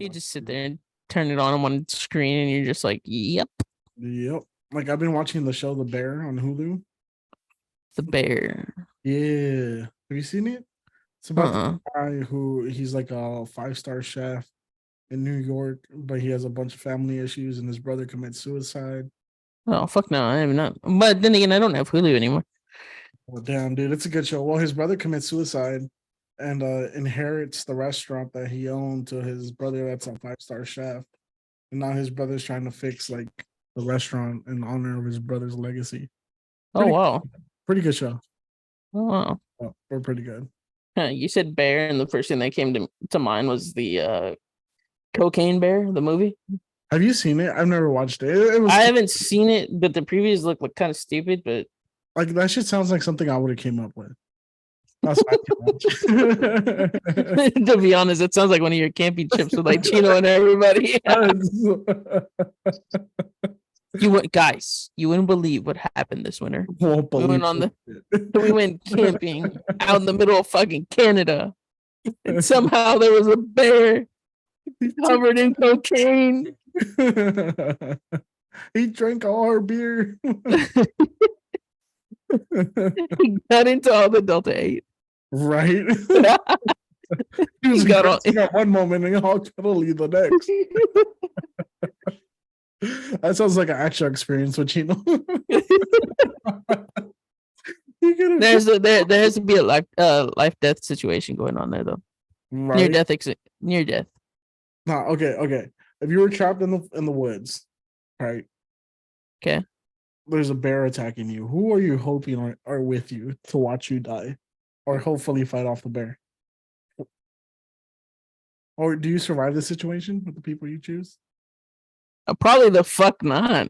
You just sit there and turn it on one screen, and you're just like, "Yep." Yep. Like I've been watching the show The Bear on Hulu. The Bear. Yeah. Have you seen it? It's about the guy who he's like a 5-star chef in New York, but he has a bunch of family issues, and his brother commits suicide. Oh fuck no, I am not. But then again, I don't have Hulu anymore. Well, damn, dude, it's a good show. Well, his brother commits suicide and inherits the restaurant that he owned to his brother. That's a 5-star chef, and now his brother's trying to fix like the restaurant in honor of his brother's legacy. Oh wow, pretty good show. Oh wow, we're pretty good. You said Bear, and the first thing that came to mind was the Cocaine Bear, the movie. Have you seen it? I've never watched it. I haven't seen it, but the previews look like kind of stupid. But like that shit sounds like something I would have came up with. That's why to be honest, it sounds like one of your camping trips with like Chino and everybody. Guys, you wouldn't believe what happened this winter. We went camping out in the middle of fucking Canada, and somehow there was a bear covered in cocaine. He drank all our beer. He got into all the Delta 8. Right. He got one moment and all cuddly the next. That sounds like an actual experience with Chino. There has to be a life death situation going on there though. Right. Near death. No, okay. If you were trapped in the woods, right? Okay. There's a bear attacking you. Who are you hoping are with you to watch you die, or hopefully fight off the bear? Or do you survive the situation with the people you choose? Probably the fuck not.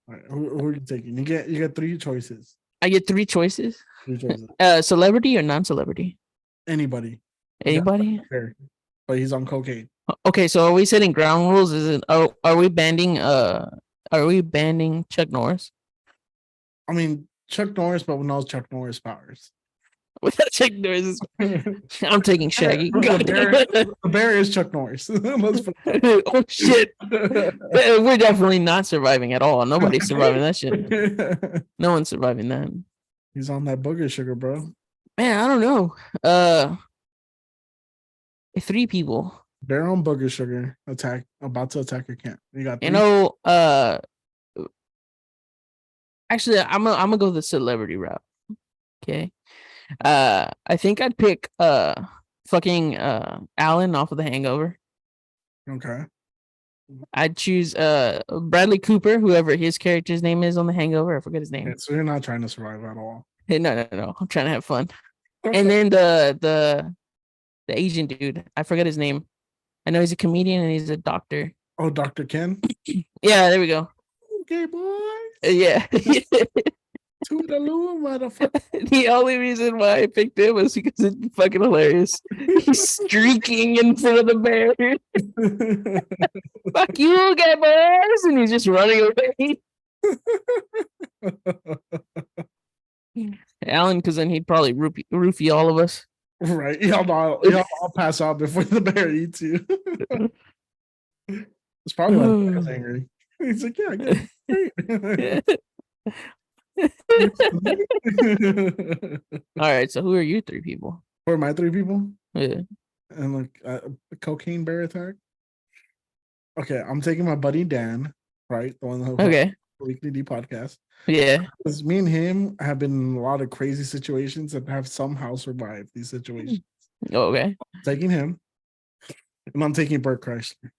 All right, who are you taking? You get 3 choices. I get 3 choices. 3 choices. Celebrity or non-celebrity? Anybody. Anybody? But he's on cocaine. Okay, so are we setting ground rules? Are we banning Chuck Norris? I mean Chuck Norris, but with no Chuck Norris powers. Without Chuck Norris, I'm taking Shaggy. The bear is Chuck Norris. Oh shit! We're definitely not surviving at all. Nobody's surviving that shit. No one's surviving that. He's on that booger sugar, bro. Man, I don't know. 3 people. Bear on booger sugar about to attack your camp. You got 3. Actually, I'm gonna go the celebrity route. Okay. I think I'd pick fucking Alan off of The Hangover. Okay. I'd choose Bradley Cooper, whoever his character's name is on The Hangover. I forget his name. Okay, so you're not trying to survive at all. Hey, no. I'm trying to have fun. And then the Asian dude, I forget his name. I know he's a comedian and he's a doctor. Oh, Dr. Ken? Yeah, there we go. Okay, boy. Yeah. Toodaloo, motherfucker. The only reason why I picked him was because it's fucking hilarious. He's streaking in front of the bear. Fuck you, gay boys! And he's just running away. Alan, because then he'd probably roofie all of us. Right. I'll pass out before the bear eats you. It's probably why the bear's angry. He's like, yeah, great. All right, so who are you 3 people? Who are my 3 people? Yeah. And like a cocaine bear attack. Okay, I'm taking my buddy Dan, right? The one who the Weekly D podcast. Yeah. Because me and him have been in a lot of crazy situations and have somehow survived these situations. Okay. I'm taking him. And I'm taking Bert Kreischer.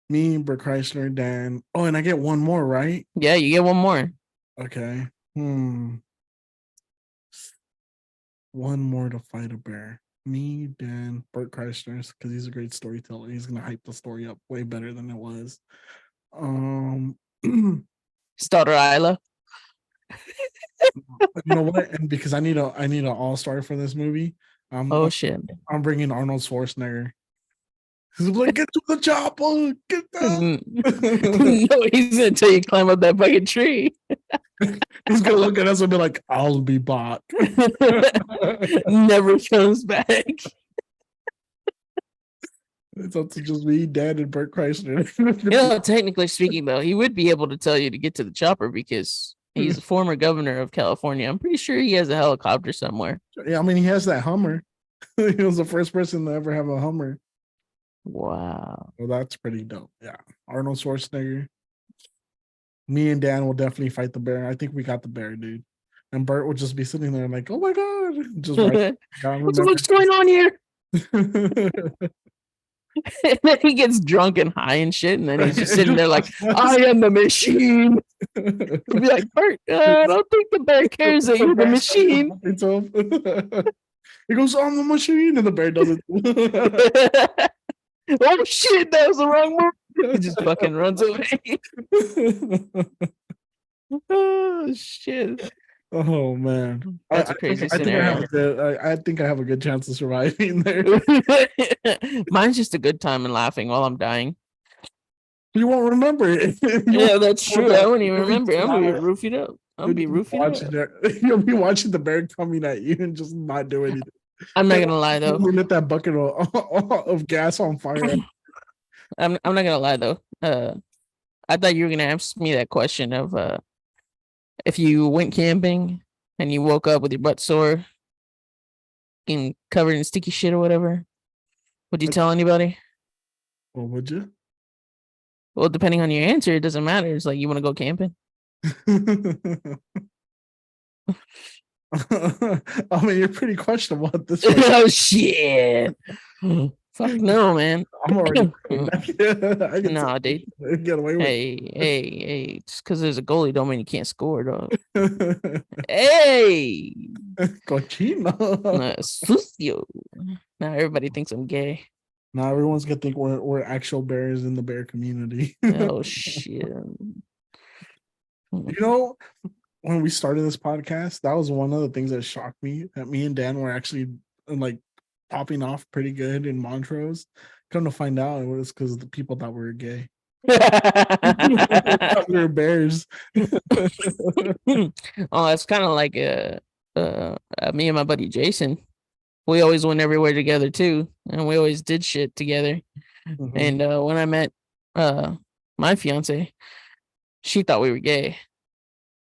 Me, Bert Kreischer, Dan. Oh, and I get one more, right? Yeah, you get one more. Okay. One more to fight a bear. Me, Dan, Bert Kreischer, because he's a great storyteller. He's gonna hype the story up way better than it was. Starter Isla. You know what? And because I need an all-star for this movie. Shit! I'm bringing Arnold Schwarzenegger. He's like, get to the chopper, get down. No, he's gonna tell you climb up that fucking tree. He's gonna look at us and be like, "I'll be back." Never comes back. It's up to just me, Dad, and Bert Kreischer. Technically speaking, though, he would be able to tell you to get to the chopper because he's a former governor of California. I'm pretty sure he has a helicopter somewhere. Yeah, I mean, he has that Hummer. He was the first person to ever have a Hummer. Wow. Well, that's pretty dope. Yeah. Arnold Schwarzenegger. Me and Dan will definitely fight the bear. I think we got the bear, dude. And Bert will just be sitting there like, oh my God. Just right. What's going on here? And then he gets drunk and high and shit, and then he's just sitting there like, I am the machine. He'll be like, Bert, I don't think the bear cares that you're the machine. He goes, I'm the machine, and the bear does it. Oh shit, that was the wrong move. He just fucking runs away. Oh shit. Oh man, That's a crazy scenario. I think I have a good chance of surviving there. Mine's just a good time and laughing while I'm dying. You won't remember it. Yeah, that's true. I won't even remember. I'm gonna be roofied up. I'll be roofied up. You'll be watching the bear coming at you and just not do anything. I'm not gonna lie though. We lit that bucket of gas on fire. I'm not gonna lie though. I thought you were gonna ask me that question of if you went camping and you woke up with your butt sore and covered in sticky shit or whatever, would you tell anybody? Well, would you? Well, depending on your answer, it doesn't matter. It's like you want to go camping. I mean, you're pretty questionable at this point. Oh shit! Fuck no, man. I'm already. No, dude. Get away with hey! Just because there's a goalie, don't mean you can't score, dog. Hey, cochino. Sucio. Now everybody thinks I'm gay. Now everyone's gonna think we're actual bears in the bear community. Oh shit! You know, when we started this podcast, that was one of the things that shocked me, that me and Dan were actually like popping off pretty good in Montrose. Come to find out, it was because the people thought we were gay. We were bears. Oh, it's kind of like me and my buddy Jason. We always went everywhere together too, and we always did shit together. Mm-hmm. And when I met my fiance, she thought we were gay.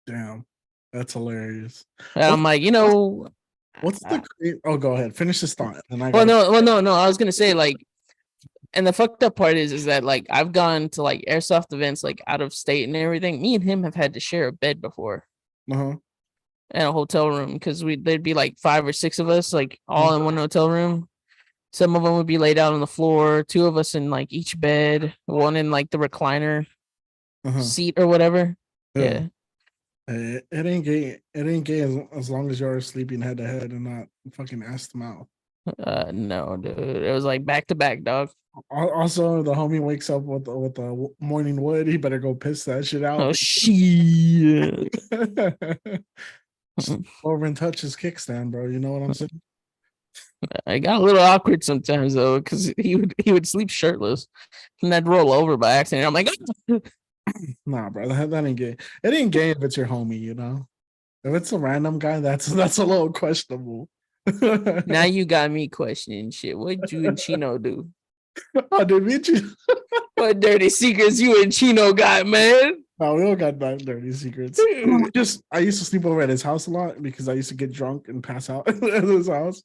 Damn, that's hilarious. And I'm like, what's the? Oh, go ahead. Finish this thought. And no. I was gonna say like, and the fucked up part is that like I've gone to like airsoft events like out of state and everything. Me and him have had to share a bed before. And a hotel room because there'd be like 5 or 6 of us like all in one hotel room. Some of them would be laid out on the floor, 2 of us in like each bed, one in like the recliner seat or whatever. Yeah. It ain't gay. It ain't gay as long as you're sleeping head to head and not fucking ass to mouth. No, dude. It was like back to back, dog. Also, the homie wakes up with the morning wood. He better go piss that shit out. Oh shit! Over and touch his kickstand, bro. You know what I'm saying? I got a little awkward sometimes though, because he would sleep shirtless, and I'd roll over by accident. I'm like, nah, bro, that ain't gay. It ain't gay if it's your homie, you know. If it's a random guy, that's a little questionable. Now you got me questioning shit. What'd you and Chino do? Oh, dude, me too. What dirty secrets you and Chino got, man? No, we all got that dirty secrets. I used to sleep over at his house a lot because I used to get drunk and pass out at his house.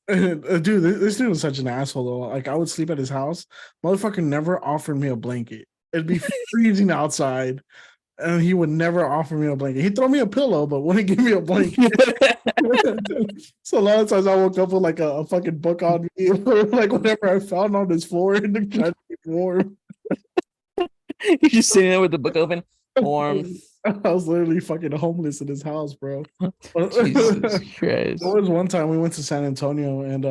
And, dude, this dude was such an asshole though. Like I would sleep at his house. Motherfucker never offered me a blanket. It'd be freezing outside, and he would never offer me a blanket. He'd throw me a pillow, but wouldn't give me a blanket. So a lot of times I woke up with like a fucking book on me, like whatever I found on his floor and trying to get warm. You're just sitting there with the book open, warm. I was literally fucking homeless in his house, bro. Jesus Christ. There was one time we went to San Antonio and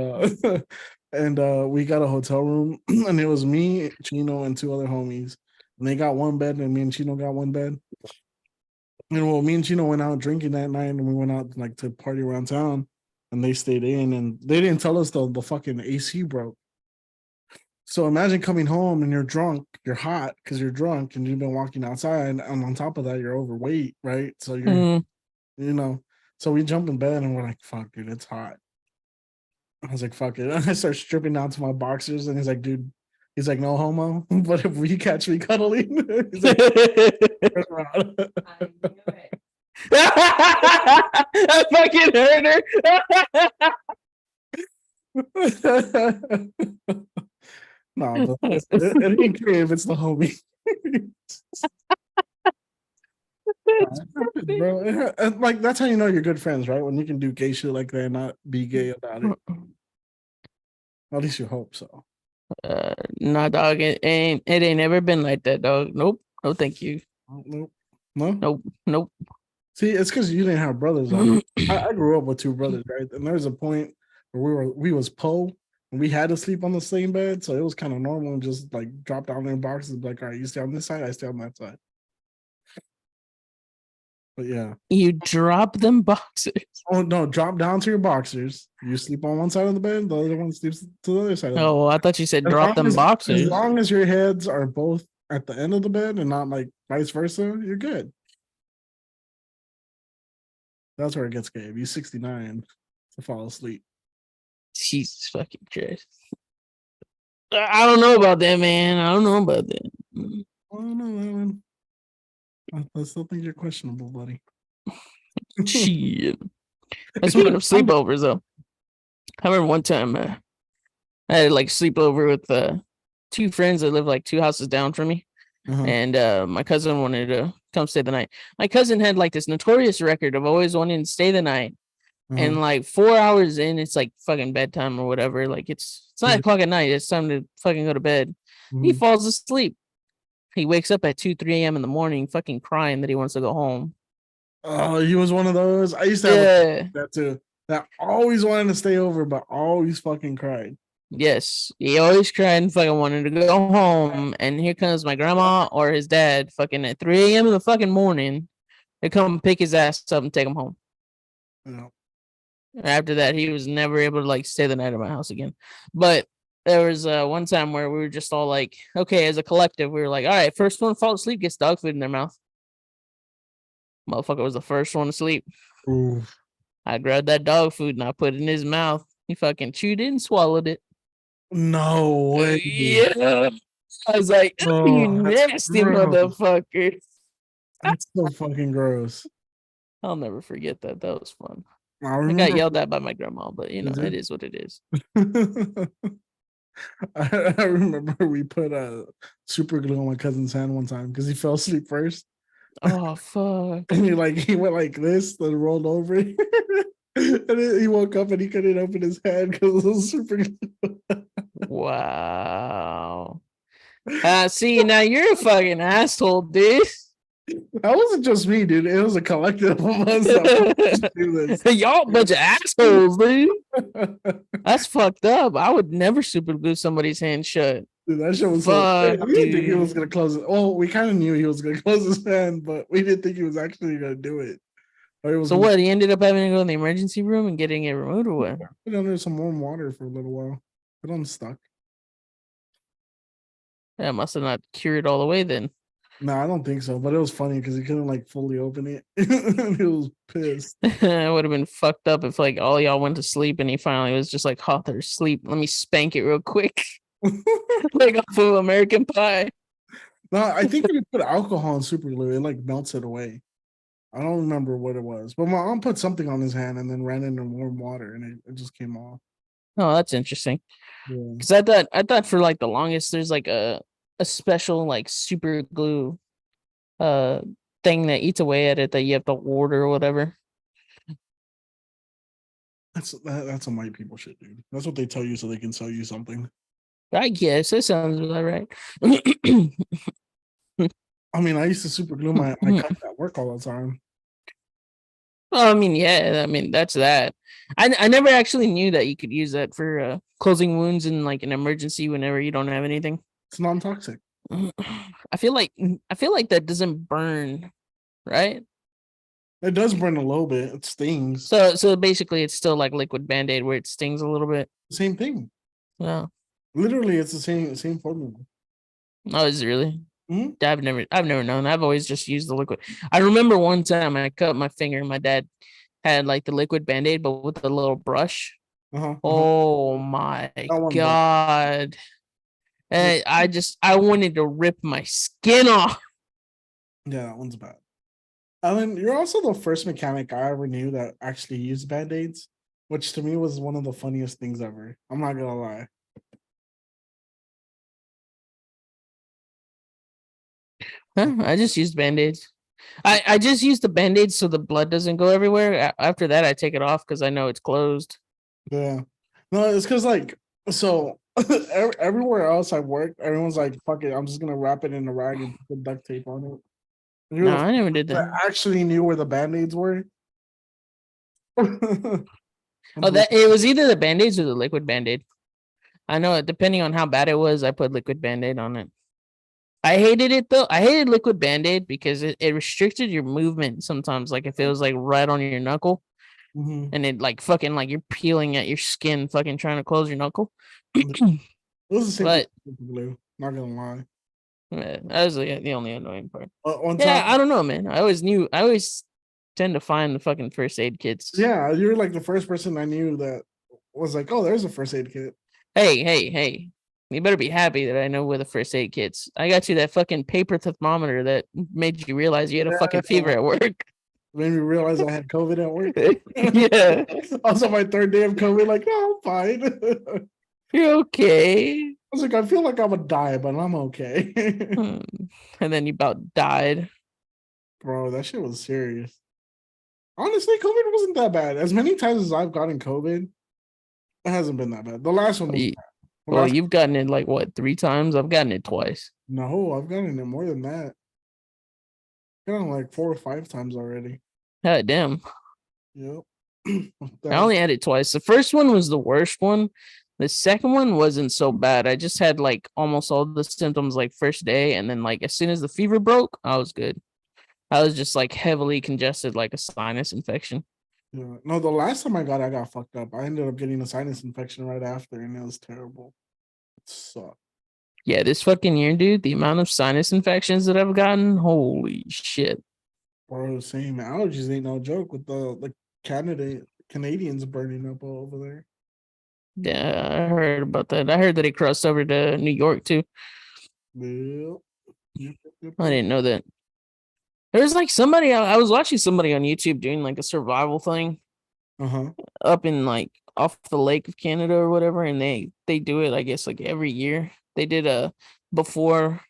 we got a hotel room, and it was me, Chino, and 2 other homies. And they got one bed, and me and Chino got one bed. And well, me and Chino went out drinking that night, and we went out like to party around town, and they stayed in, and they didn't tell us the fucking AC broke. So imagine coming home and you're drunk, you're hot because you're drunk and you've been walking outside, and on top of that, you're overweight, right? So you're, so we jump in bed and we're like, fuck, dude, it's hot. I was like, fuck it. I start stripping down to my boxers, and he's like, dude, he's like, no homo. But if we catch me cuddling, he's like, turn around. I fucking heard her. No, but it ain't clear if it's the homie. Bro, and like that's how you know you're good friends, right? When you can do gay shit like that and not be gay about it. At least you hope so. Nah, dog. It ain't ever been like that, dog. Nope. No, thank you. Nope. No. Nope. See, it's because you didn't have brothers. I grew up with two brothers, right? And there was a point where we was and we had to sleep on the same bed, so it was kind of normal. Just like drop down in boxes, and be like, all right, you stay on this side, I stay on that side. But yeah, you drop them boxers. Oh no, drop down to your boxers. You sleep on one side of the bed, the other one sleeps to the other side. Of the bed. Oh, I thought you said drop them boxers. As long as your heads are both at the end of the bed and not like vice versa, you're good. That's where it gets gay. If you're 69 to fall asleep. Jesus fucking Christ. I don't know about that, man. I don't know about that. I don't know, man. I still think you're questionable, buddy. Shit. That's one of sleepovers, though. I remember one time I had like sleepover with two friends that live like 2 houses down from me. And my cousin wanted to come stay the night. My cousin had like this notorious record of always wanting to stay the night. And like 4 hours in, it's like fucking bedtime or whatever. Like it's 9 o'clock at night. It's time to fucking go to bed. He falls asleep. He wakes up at 2, 3 a.m. in the morning, fucking crying that he wants to go home. Oh, he was one of those. I used to have that too. That always wanted to stay over, but always fucking cried. Yes, he always cried and fucking wanted to go home. And here comes my grandma or his dad, fucking at 3 a.m. in the fucking morning. They come pick his ass up and take him home. Yeah. After that, he was never able to like stay the night at my house again. But there was one time where we were just all like, okay, as a collective, we were like, all right, first one to fall asleep gets dog food in their mouth. Motherfucker was the first one to sleep. Ooh. I grabbed that dog food and I put it in his mouth. He fucking chewed it and swallowed it. No way. Yeah. I was like, oh, you nasty motherfucker. That's so fucking gross. I'll never forget that. That was fun. I got yelled at by my grandma, but you know, it is what it is. I remember we put super glue on my cousin's hand one time because he fell asleep first. Oh fuck! And he went like this, then rolled over, and he woke up and he couldn't open his hand because it was super glue. Wow. See, now you're a fucking asshole, dude. That wasn't just me, dude. It was a collective of us that do this. Y'all a bunch of assholes, dude. That's fucked up. I would never super glue somebody's hand shut. Dude, that shit was so. We didn't think he was gonna close it. Oh, we kind of knew he was gonna close his hand, but we didn't think he was actually gonna do it. So what? He ended up having to go in the emergency room and getting it removed, or what? Put under some warm water for a little while. But I'm stuck. That must have not cured all the way then. No, I don't think so. But it was funny because he couldn't like fully open it. He was pissed. It would have been fucked up if like all y'all went to sleep and he finally was just like, "Oh, there's sleep. Let me spank it real quick." Like off of American Pie. No, I think when you put alcohol in super glue, it like melts it away. I don't remember what it was, but my mom put something on his hand and then ran it in warm water, and it just came off. Oh, that's interesting. Yeah. Because I thought for like the longest there's like a special like super glue thing that eats away at it that you have to order or whatever. That's some white people shit, dude. That's what they tell you so they can sell you something. I guess that sounds about right. I mean, I used to super glue my cup at work all the time. Well, I mean, yeah, I mean that's that. I never actually knew that you could use that for closing wounds in like an emergency whenever you don't have anything. It's non-toxic. I feel like that doesn't burn, right? It does burn a little bit. It stings. So basically, it's still like liquid Band-Aid where it stings a little bit. Same thing. Yeah. Literally, it's the same formula. Oh, is it really? Mm-hmm. I've never known. I've always just used the liquid. I remember one time I cut my finger and my dad had like the liquid Band-Aid, but with a little brush. Uh-huh. Oh my That one, bad. God. And I wanted to rip my skin off. Yeah, that one's bad. I mean, you're also the first mechanic I ever knew that actually used band-aids, which to me was one of the funniest things ever. I'm not gonna lie. Huh? I just used band-aids. I just used the band-aids so the blood doesn't go everywhere. After that, I take it off because I know it's closed. Yeah. No, it's because like so everywhere else I worked, everyone's like, fuck it, I'm just gonna wrap it in a rag and put duct tape on it. And you're No, the I first never did that that. actually knew where the band-aids were. Oh, that it was either the band-aids or the liquid band-aid. I know depending on how bad it was, I put liquid band-aid on it. I hated it though. I hated liquid band-aid because it restricted your movement sometimes. Like if it was like right on your knuckle Mhm. and it like fucking like you're peeling at your skin, fucking trying to close your knuckle. It was the same thing But with blue, not gonna lie. that was the only annoying part. One Yeah, time, I don't know, man. I always tend to find the fucking first aid kits. yeah, you're like the first person I knew that was like, oh, there's a first aid kit. Hey. You better be happy that I know where the first aid kits. I got you that fucking paper thermometer that made you realize you had a fucking fever Yeah. at work. Made me realize I had COVID at work. Yeah, I was on my third day of COVID, like, no, I'm fine. I you're okay. was like, I feel like I'm gonna die, but I'm okay. Hmm. And then you about died. Bro, that shit was serious. Honestly, COVID wasn't that bad. As many times as I've gotten COVID, it hasn't been that bad. The last one was You- bad. The Well, last you've gotten it like what, 3 times? I've gotten it twice. No, I've gotten it more than that. Gotten like 4 or 5 times already. God damn. Yep. I That only had it twice. The first one was the worst one. The second one wasn't so bad. I just had like almost all the symptoms like first day, and then like as soon as the fever broke, I was good. I was just like heavily congested, like a sinus infection. yeah. No, the last time I got fucked up. I ended up getting a sinus infection right after, and it was terrible. It sucked. Yeah, this fucking year, dude, the amount of sinus infections that I've gotten, holy shit. Bro, same allergies ain't no joke with the Canadians burning up all over there. Yeah, I heard about that. I heard that it crossed over to New York too. Yep. Yep, yep, I yep. didn't know that. There's like somebody I was watching somebody on YouTube doing like a survival thing Uh-huh. up in like off the lake of Canada or whatever, and they do it, I guess, like every year. They did a before,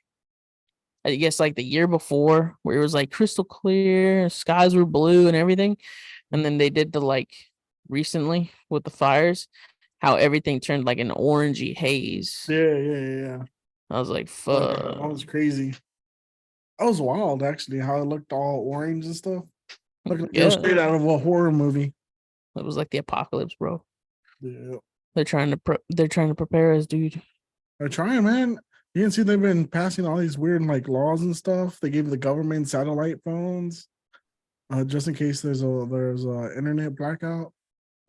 I guess, like the year before, where it was like crystal clear, skies were blue and everything, and then they did the like recently with the fires, how everything turned like an orangey haze. Yeah. I was like, Like that fuck. was crazy. That was wild, actually, how it looked all orange and stuff. Looked like it was Yeah, straight out of a horror movie. it was like the apocalypse, bro. Yeah. They're trying to prepare us, dude. They're trying, man. You can see they've been passing all these weird like laws and stuff. They gave the government satellite phones, just in case there's a internet blackout.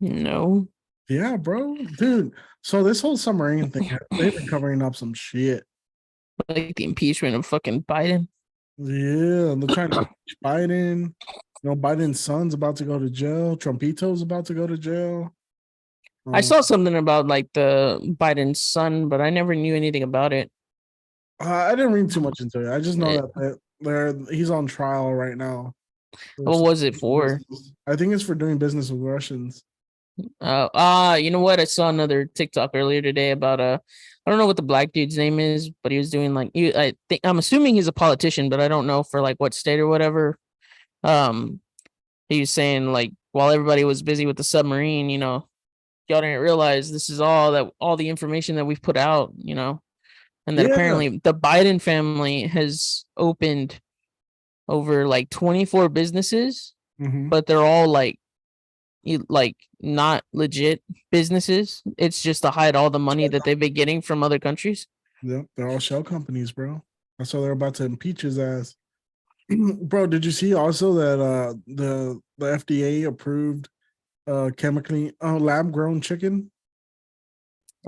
No, Yeah, bro, dude. So this whole submarine thing, they've been covering up some shit. like the impeachment of fucking Biden. Yeah, they're trying to impeach Biden. You know, Biden's son's about to go to jail. Trumpito's about to go to jail. I Uh, saw something about like the Biden's son, but I never knew anything about it. I didn't read too much into it. I just know Eh, that he's on trial right now. What was it for? I think it's for doing business with Russians. You know what? I saw another TikTok earlier today about I don't know what the black dude's name is, but he was doing like I think I'm assuming he's a politician, but I don't know for like what state or whatever. Um, he was saying like while everybody was busy with the submarine, y'all didn't realize this is all the information that we've put out, and that Yeah. apparently the Biden family has opened over like 24 businesses, Mm-hmm. but they're all like not legit businesses. It's just to hide all the money that they've been getting from other countries. Yep. They're all shell companies, bro. That's why they're about to impeach his ass. Bro, did you see also that the FDA approved chemically lab grown chicken?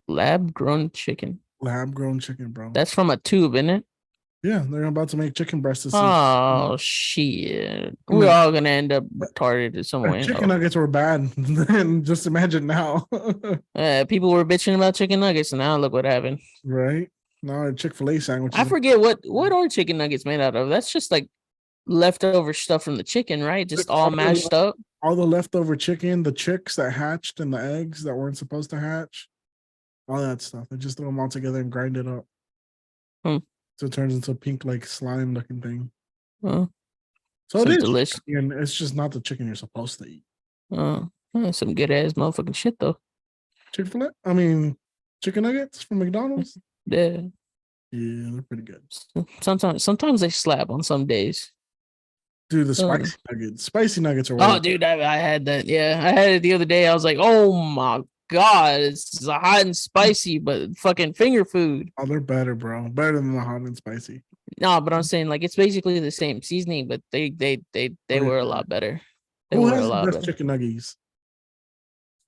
Lab grown chicken. Lab grown chicken, bro. That's from a tube, isn't it? Yeah, they're about to make chicken breasts this season. Oh shit! And We're all gonna end up retarded in some way. chicken nuggets were bad. Then just imagine now. People were bitching about chicken nuggets, and now look what happened. Right now, a Chick-fil-A sandwich. I forget what are chicken nuggets made out of. That's just like leftover stuff from the chicken, right? Just all mashed up. All the leftover chicken, the chicks that hatched, and the eggs that weren't supposed to hatch, all that stuff. They just throw them all together and grind it up. So it turns into a pink, like slime looking thing. So it is delicious. And it's just not the chicken you're supposed to eat. Some good ass motherfucking shit though. Chick-fil-A? I mean, chicken nuggets from McDonald's? Yeah. Yeah, they're pretty good. Sometimes they slap on some days. Dude, the spicy nuggets. Spicy nuggets are Oh, dude, I had that. Yeah, I had it the other day. I was like, oh my God, it's hot and spicy, but fucking finger food. Oh, they're better, bro. Better than the hot and spicy. No, but I'm saying like it's basically the same seasoning, but they were a lot better. Who has the best chicken nuggets?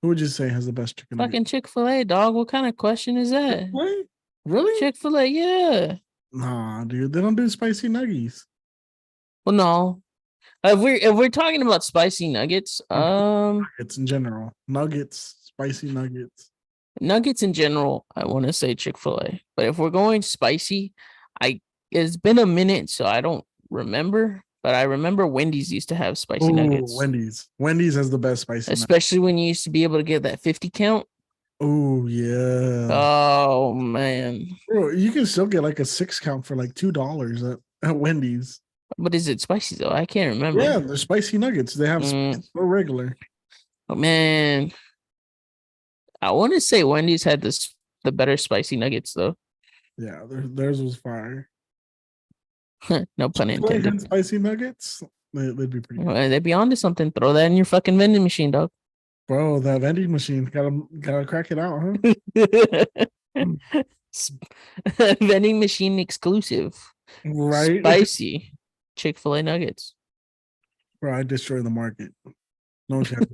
Who would you say has the best chicken nuggets? Fucking Chick-fil-A, dog. What kind of question is that? Chick-fil-A? Really? Chick-fil-A, yeah. Nah, dude, they don't do spicy nuggets. Well, no. If we're talking about spicy nuggets, nuggets in general, spicy nuggets. Nuggets in general, I want to say Chick-fil-A. But if we're going spicy, it's been a minute, so I don't remember. But I remember Wendy's used to have spicy nuggets. Wendy's has the best spicy especially nuggets. When you used to be able to get that 50 count. Oh, yeah. Oh, man. Bro, you can still get like a 6 count for like $2 at Wendy's. But is it spicy, though? I can't remember. Yeah, they're spicy nuggets. They have spicy or regular. Oh, man. I want to say Wendy's had the better spicy nuggets, though. Yeah, theirs was fire. No pun intended. Spicy nuggets, they'd be pretty good. They'd be onto something. Throw that in your fucking vending machine, dog. Bro, that vending machine, gotta crack it out, huh? Vending machine exclusive. Right? Spicy Chick-fil-A nuggets. Bro, I destroy the market. No chance.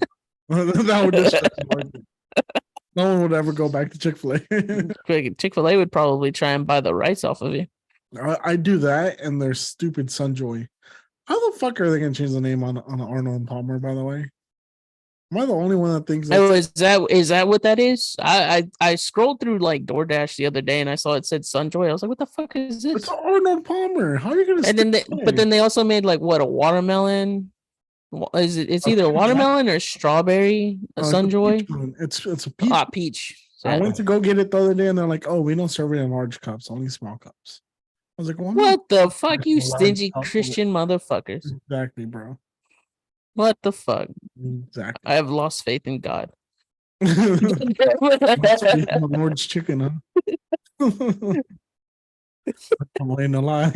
That would destroy the market. No one would ever go back to Chick-fil-A. Chick-fil-A would probably try and buy the rights off of you. I do that and their stupid Sunjoy. How the fuck are they gonna change the name on Arnold and Palmer, by the way? Am I the only one that thinks is that what that is? I scrolled through like DoorDash the other day and I saw it said Sunjoy. I was like, what the fuck is this? It's Arnold Palmer. How are you gonna? And then they also made like what, a watermelon? Is it? It's either a watermelon or strawberry. A Sunjoy. It's a peach. Peach. So I went to go get it the other day and they're like, oh, we don't serve it in large cups, only small cups. I was like, well, what the fuck, you stingy Christian motherfuckers? Exactly, bro. What the fuck? Exactly. I have lost faith in God. Lord's chicken, huh? I'm laying a lie.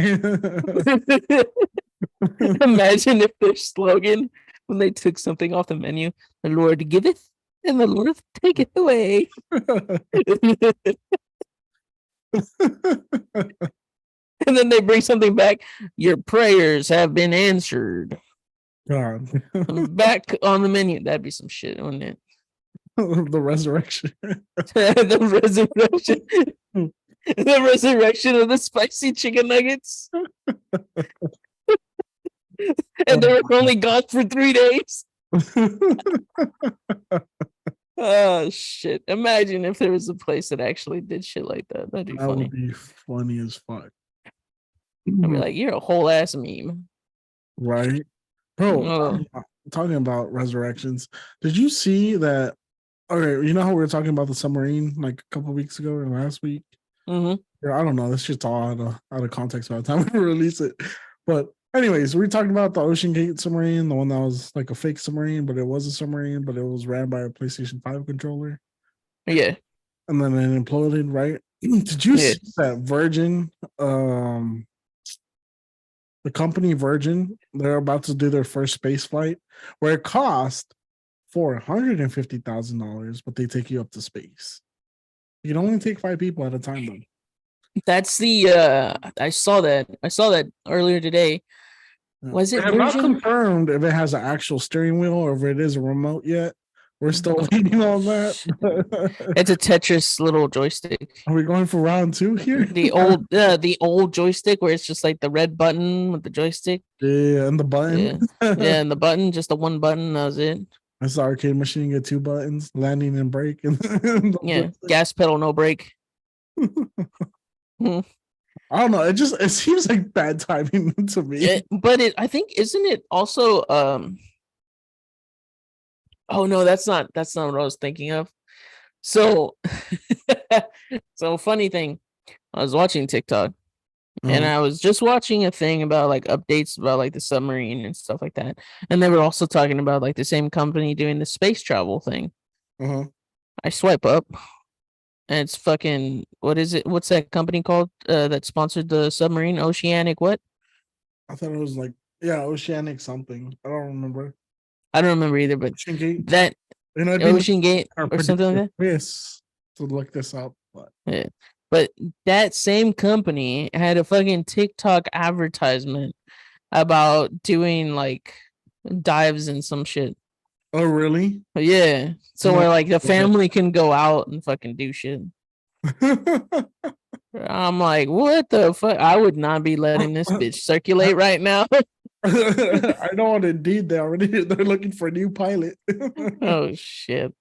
Imagine if their slogan, when they took something off the menu, the Lord giveth and the Lord taketh away. And then they bring something back. Your prayers have been answered. God. Back on the menu. That'd be some shit, wouldn't it? The resurrection. The resurrection. The resurrection of the spicy chicken nuggets. And they were only gone for 3 days. Oh shit. Imagine if there was a place that actually did shit like that. That'd be funny. That would be funny as fuck. I'd be like, you're a whole ass meme. Right? Bro, talking about resurrections. Did you see that? Okay, you know how we were talking about the submarine like a couple weeks ago or last week? Mm-hmm. I don't know. This shit's all out of context by the time we release it. But anyways, we talked about the Ocean Gate submarine, the one that was like a fake submarine, but it was a submarine, but it was ran by a PlayStation 5 controller. Yeah. And then it imploded, right? Did you see that Virgin, the company Virgin, they're about to do their first space flight where it cost $450,000, but they take you up to space. You can only take 5 people at a time, though. That's the I saw that earlier today. Was it not confirmed if it has an actual steering wheel or if it is a remote yet, We're still waiting on that. It's a Tetris little joystick. Are we going for round 2 here? The old joystick where it's just like the red button with the joystick. Yeah, and the button. Yeah, and the button, just the one button. That was it. That's the arcade machine. You get 2 buttons, landing and brake. Yeah, gas pedal, no brake. I don't know. It seems like bad timing to me. But I think, isn't it also oh no, that's not what I was thinking of. So so funny thing, I was watching TikTok and I was just watching a thing about like updates about like the submarine and stuff like that. And they were also talking about like the same company doing the space travel thing. I swipe up and it's fucking, what is it? What's that company called that sponsored the submarine? Oceanic what? I thought it was like, yeah, Oceanic something. I don't remember. I don't remember either, but Ocean Gate. That Ocean Gate or something like that. Yes, to look this up. But. Yeah, but that same company had a fucking TikTok advertisement about doing like dives and some shit. Oh, really? Yeah. So where like the family can go out and fucking do shit. I'm like, what the fuck? I would not be letting this bitch circulate right now. I know on Indeed they're looking for a new pilot. Oh shit.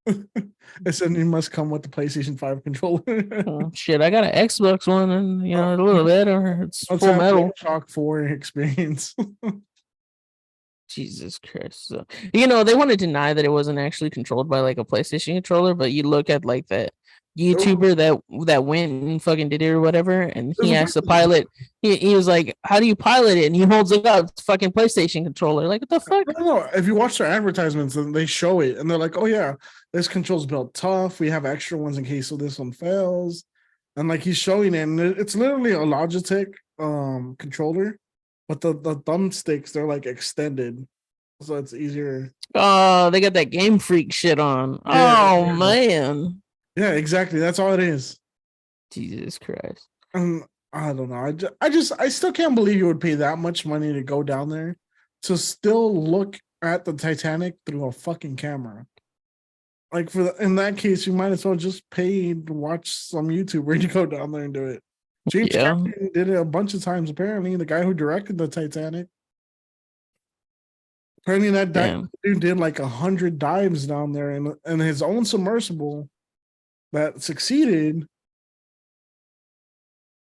It said you must come with the PlayStation 5 controller. Oh, shit, I got an Xbox One and a little better. It's full metal. Shock 4 experience. Jesus Christ. So, they want to deny that it wasn't actually controlled by like a PlayStation controller, but you look at like that YouTuber that went and fucking did it or whatever, and he asked the pilot, he was like, how do you pilot it? And he holds it up, it's fucking PlayStation controller. Like, what the fuck? I don't know. If you watch their advertisements and they show it and they're like, oh yeah, this control's built tough. We have extra ones in case this one fails. And like he's showing it, and it's literally a Logitech controller. But the thumbsticks, they're like extended. So it's easier. Oh, they got that Game Freak shit on. Yeah, man. Yeah, exactly. That's all it is. Jesus Christ. I don't know. I still can't believe you would pay that much money to go down there to still look at the Titanic through a fucking camera. Like in that case, you might as well just pay to watch some YouTuber to go down there and do it. James Cameron did it a bunch of times, apparently. The guy who directed the Titanic. Apparently that dude did like 100 dives down there in his own submersible that succeeded,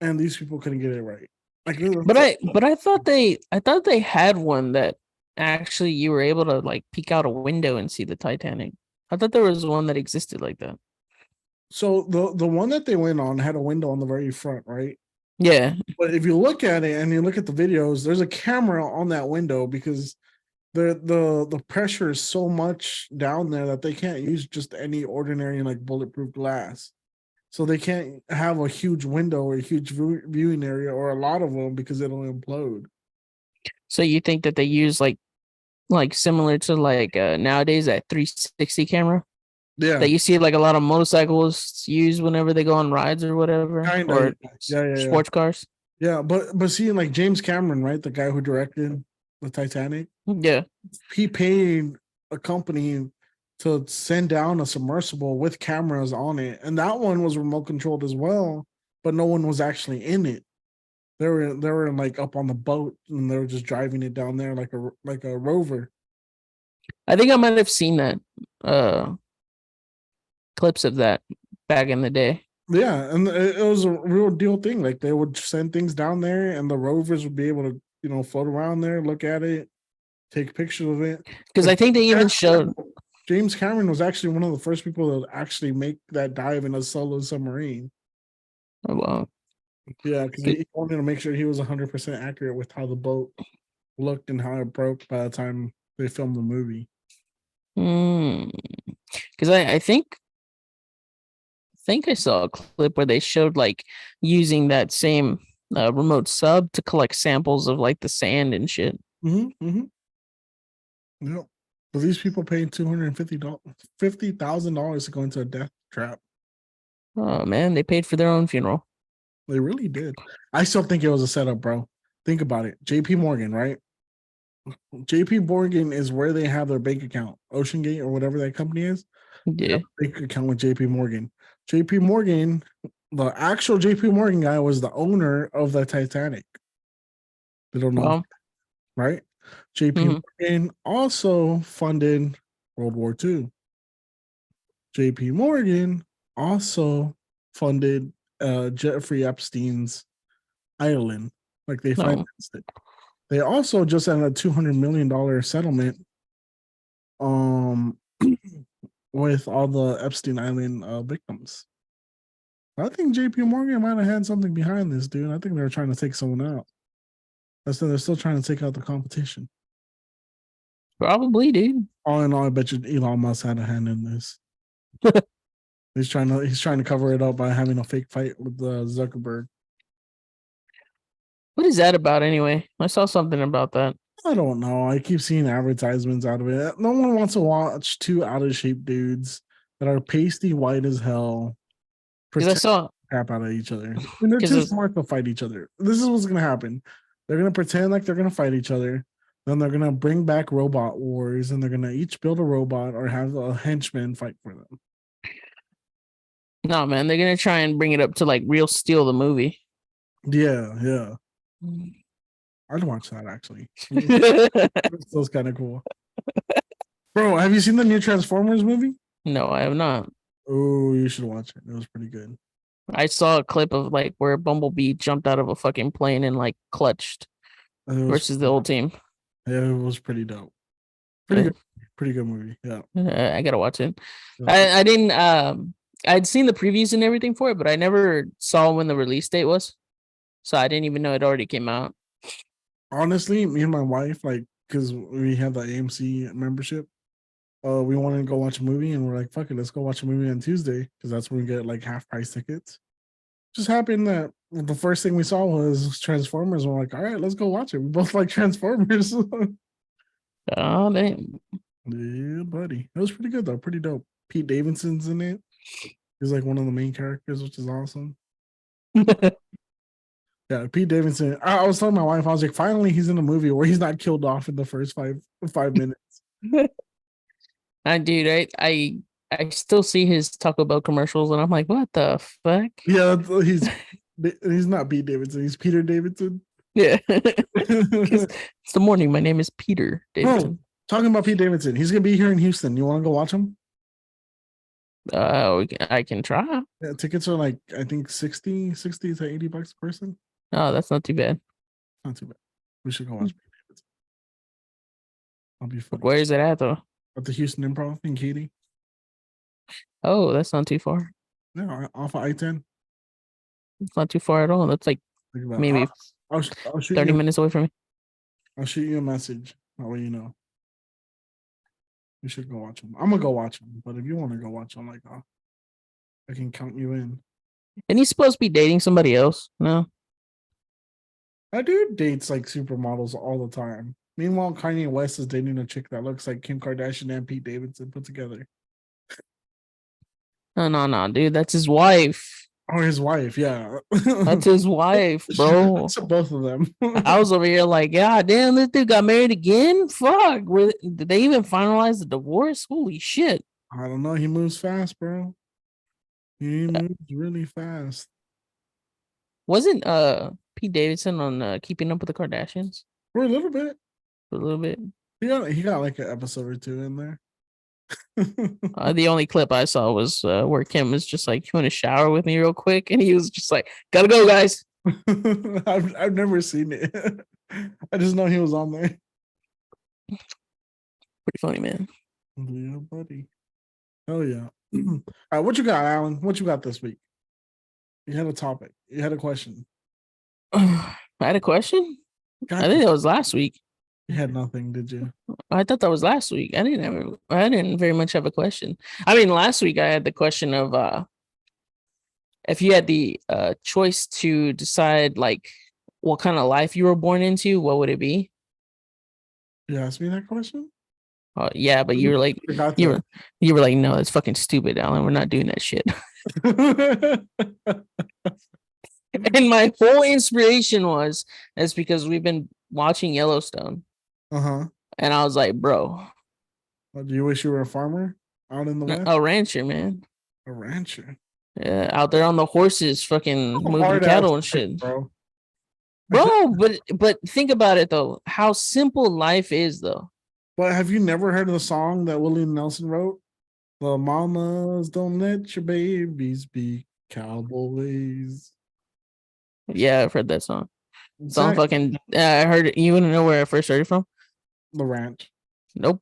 and these people couldn't get it right. But I thought they had one that actually you were able to like peek out a window and see the Titanic. I thought there was one that existed like that. So the one that they went on had a window on the very front, right? Yeah. But if you look at it and you look at the videos, there's a camera on that window because the pressure is so much down there that they can't use just any ordinary like bulletproof glass. So they can't have a huge window or a huge viewing area or a lot of them because it'll implode. So you think that they use like similar to like nowadays that 360 camera? Yeah. That you see like a lot of motorcyclists use whenever they go on rides or whatever. Or sports cars. Yeah, but seeing like James Cameron, right? The guy who directed the Titanic. Yeah. He paid a company to send down a submersible with cameras on it. And that one was remote controlled as well, but no one was actually in it. They were like up on the boat and they were just driving it down there like a rover. I think I might have seen that clips of that back in the day. Yeah, and it was a real deal thing. Like they would send things down there and the rovers would be able to, float around there, look at it, take pictures of it. Because I think they even showed James Cameron was actually one of the first people to actually make that dive in a solo submarine. Oh, wow. Yeah, because he wanted to make sure he was 100% accurate with how the boat looked and how it broke by the time they filmed the movie. Because I think I saw a clip where they showed like using that same remote sub to collect samples of like the sand and shit. Yeah. But these people paying $50,000 to go into a death trap. Oh man, they paid for their own funeral. They really did. I still think it was a setup, bro. Think about it. JP Morgan, right? JP Morgan is where they have their bank account. Ocean Gate or whatever that company is. Yeah. Bank account with JP Morgan. JP Morgan, the actual JP Morgan guy was the owner of the Titanic. They don't know, Well, right? JP Morgan also funded World War II. JP Morgan also funded Jeffrey Epstein's island. Like they financed it. They also just had a $200 million settlement with all the Epstein Island victims. I think JP Morgan might have had something behind this, dude. I think they were trying to take someone out. I said they're still trying to take out the competition. probably, dude. All in all, I bet you Elon Musk had a hand in this. He's trying to cover it up by having a fake fight with Zuckerberg. What is that about anyway? I saw something about that. I don't know. I keep seeing advertisements out of it. No one wants to watch two out of shape dudes that are pasty white as hell. Because I saw crap out of each other. And they're too smart to fight each other. This is what's gonna happen. They're gonna pretend like they're gonna fight each other. Then they're gonna bring back robot wars, and they're gonna each build a robot or have a henchman fight for them. No, man, they're gonna try and bring it up to like Real Steel, the movie. Yeah. I'd watch that actually. That was kind of cool. Bro, have you seen the new Transformers movie? No, I have not. Oh, you should watch it. It was pretty good. I saw a clip of like where Bumblebee jumped out of a fucking plane and like clutched versus the old team. Yeah, it was pretty dope. Pretty good movie. Yeah. I gotta watch it. I didn't I'd seen the previews and everything for it, but I never saw when the release date was. So I didn't even know it already came out. Honestly, me and my wife, like, because we have the AMC membership, we wanted to go watch a movie, and we're like, fuck it, let's go watch a movie on Tuesday, because that's when we get like half price tickets. Just happened that the first thing we saw was Transformers. We're like, all right, let's go watch it. We both like Transformers. Oh, damn. Yeah, buddy. It was pretty good, though. Pretty dope. Pete Davidson's in it. He's like one of the main characters, which is awesome. Yeah, Pete Davidson. I was telling my wife, I was like, finally, he's in a movie where he's not killed off in the first five minutes. Dude, I still see his Taco Bell commercials, and I'm like, what the fuck? Yeah, he's not Pete Davidson. He's Peter Davidson. Yeah, it's the morning. My name is Peter Davidson. Talking about Pete Davidson, he's gonna be here in Houston. You want to go watch him? I can try. Yeah, tickets are like I think 60 to $80 a person. Oh, that's not too bad. Not too bad. We should go watch Pete Davidson. I'll be funny. Where is it at though? At the Houston Improv in Katy. Oh, that's not too far. Yeah, off of I-10. It's not too far at all. That's like maybe I'll shoot 30 minutes away from me. I'll shoot you a message. That way you know. You should go watch them. I'm gonna go watch them, but if you want to go watch them, like, I can count you in. And he's supposed to be dating somebody else. No, I do dates like supermodels all the time. Meanwhile, Kanye West is dating a chick that looks like Kim Kardashian and Pete Davidson put together. No, dude, that's his wife. Oh, his wife, yeah. That's his wife, bro. So both of them. I was over here like, yeah, damn, this dude got married again. Fuck, did they even finalize the divorce? Holy shit! I don't know. He moves fast, bro. He moves really fast. Wasn't Pete Davidson on Keeping Up with the Kardashians? For a little bit. For a little bit. He got like an episode or two in there. The only clip I saw was where Kim was just like, "You want to shower with me real quick?" And he was just like, "Gotta go, guys." I've never seen it. I just know he was on there. Pretty funny, man. Yeah, buddy. Oh yeah. All right, what you got, Alan? What you got this week? You had a topic. You had a question. I had a question. I think that was last week. You had nothing, did you? I thought that was last week. I didn't very much have a question. I mean, last week I had the question of if you had the choice to decide like what kind of life you were born into, what would it be? You asked me that question? Yeah, but you were like you were like, no, that's fucking stupid, Alan. We're not doing that shit. And my whole inspiration was that's because we've been watching Yellowstone. And I was like, bro, Do you wish you were a farmer out in the West? a rancher, man. A rancher. Yeah, out there on the horses, fucking moving Hard ass cattle and life, shit. bro. But think about it though. How simple life is though. But have you never heard of the song that Willie Nelson wrote? The mamas don't let your babies be cowboys. Yeah, I've heard that song. Song Exactly. fucking I heard it. You wanna know where I first heard it from? The ranch. Nope.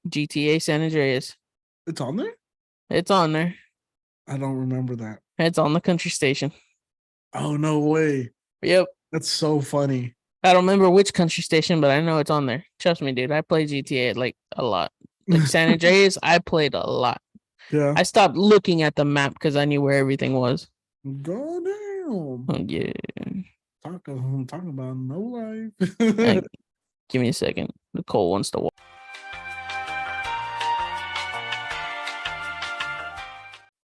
GTA San Andreas. It's on there? It's on there. I don't remember that. It's on the country station. Oh, no way. Yep. That's so funny. I don't remember which country station, but I know it's on there. Trust me, dude. I play GTA like a lot. Like San Andreas, I played a lot. Yeah. I stopped looking at the map because I knew where everything was. Go down. Oh, yeah. Talk about no life. Give me a second. Nicole wants to walk.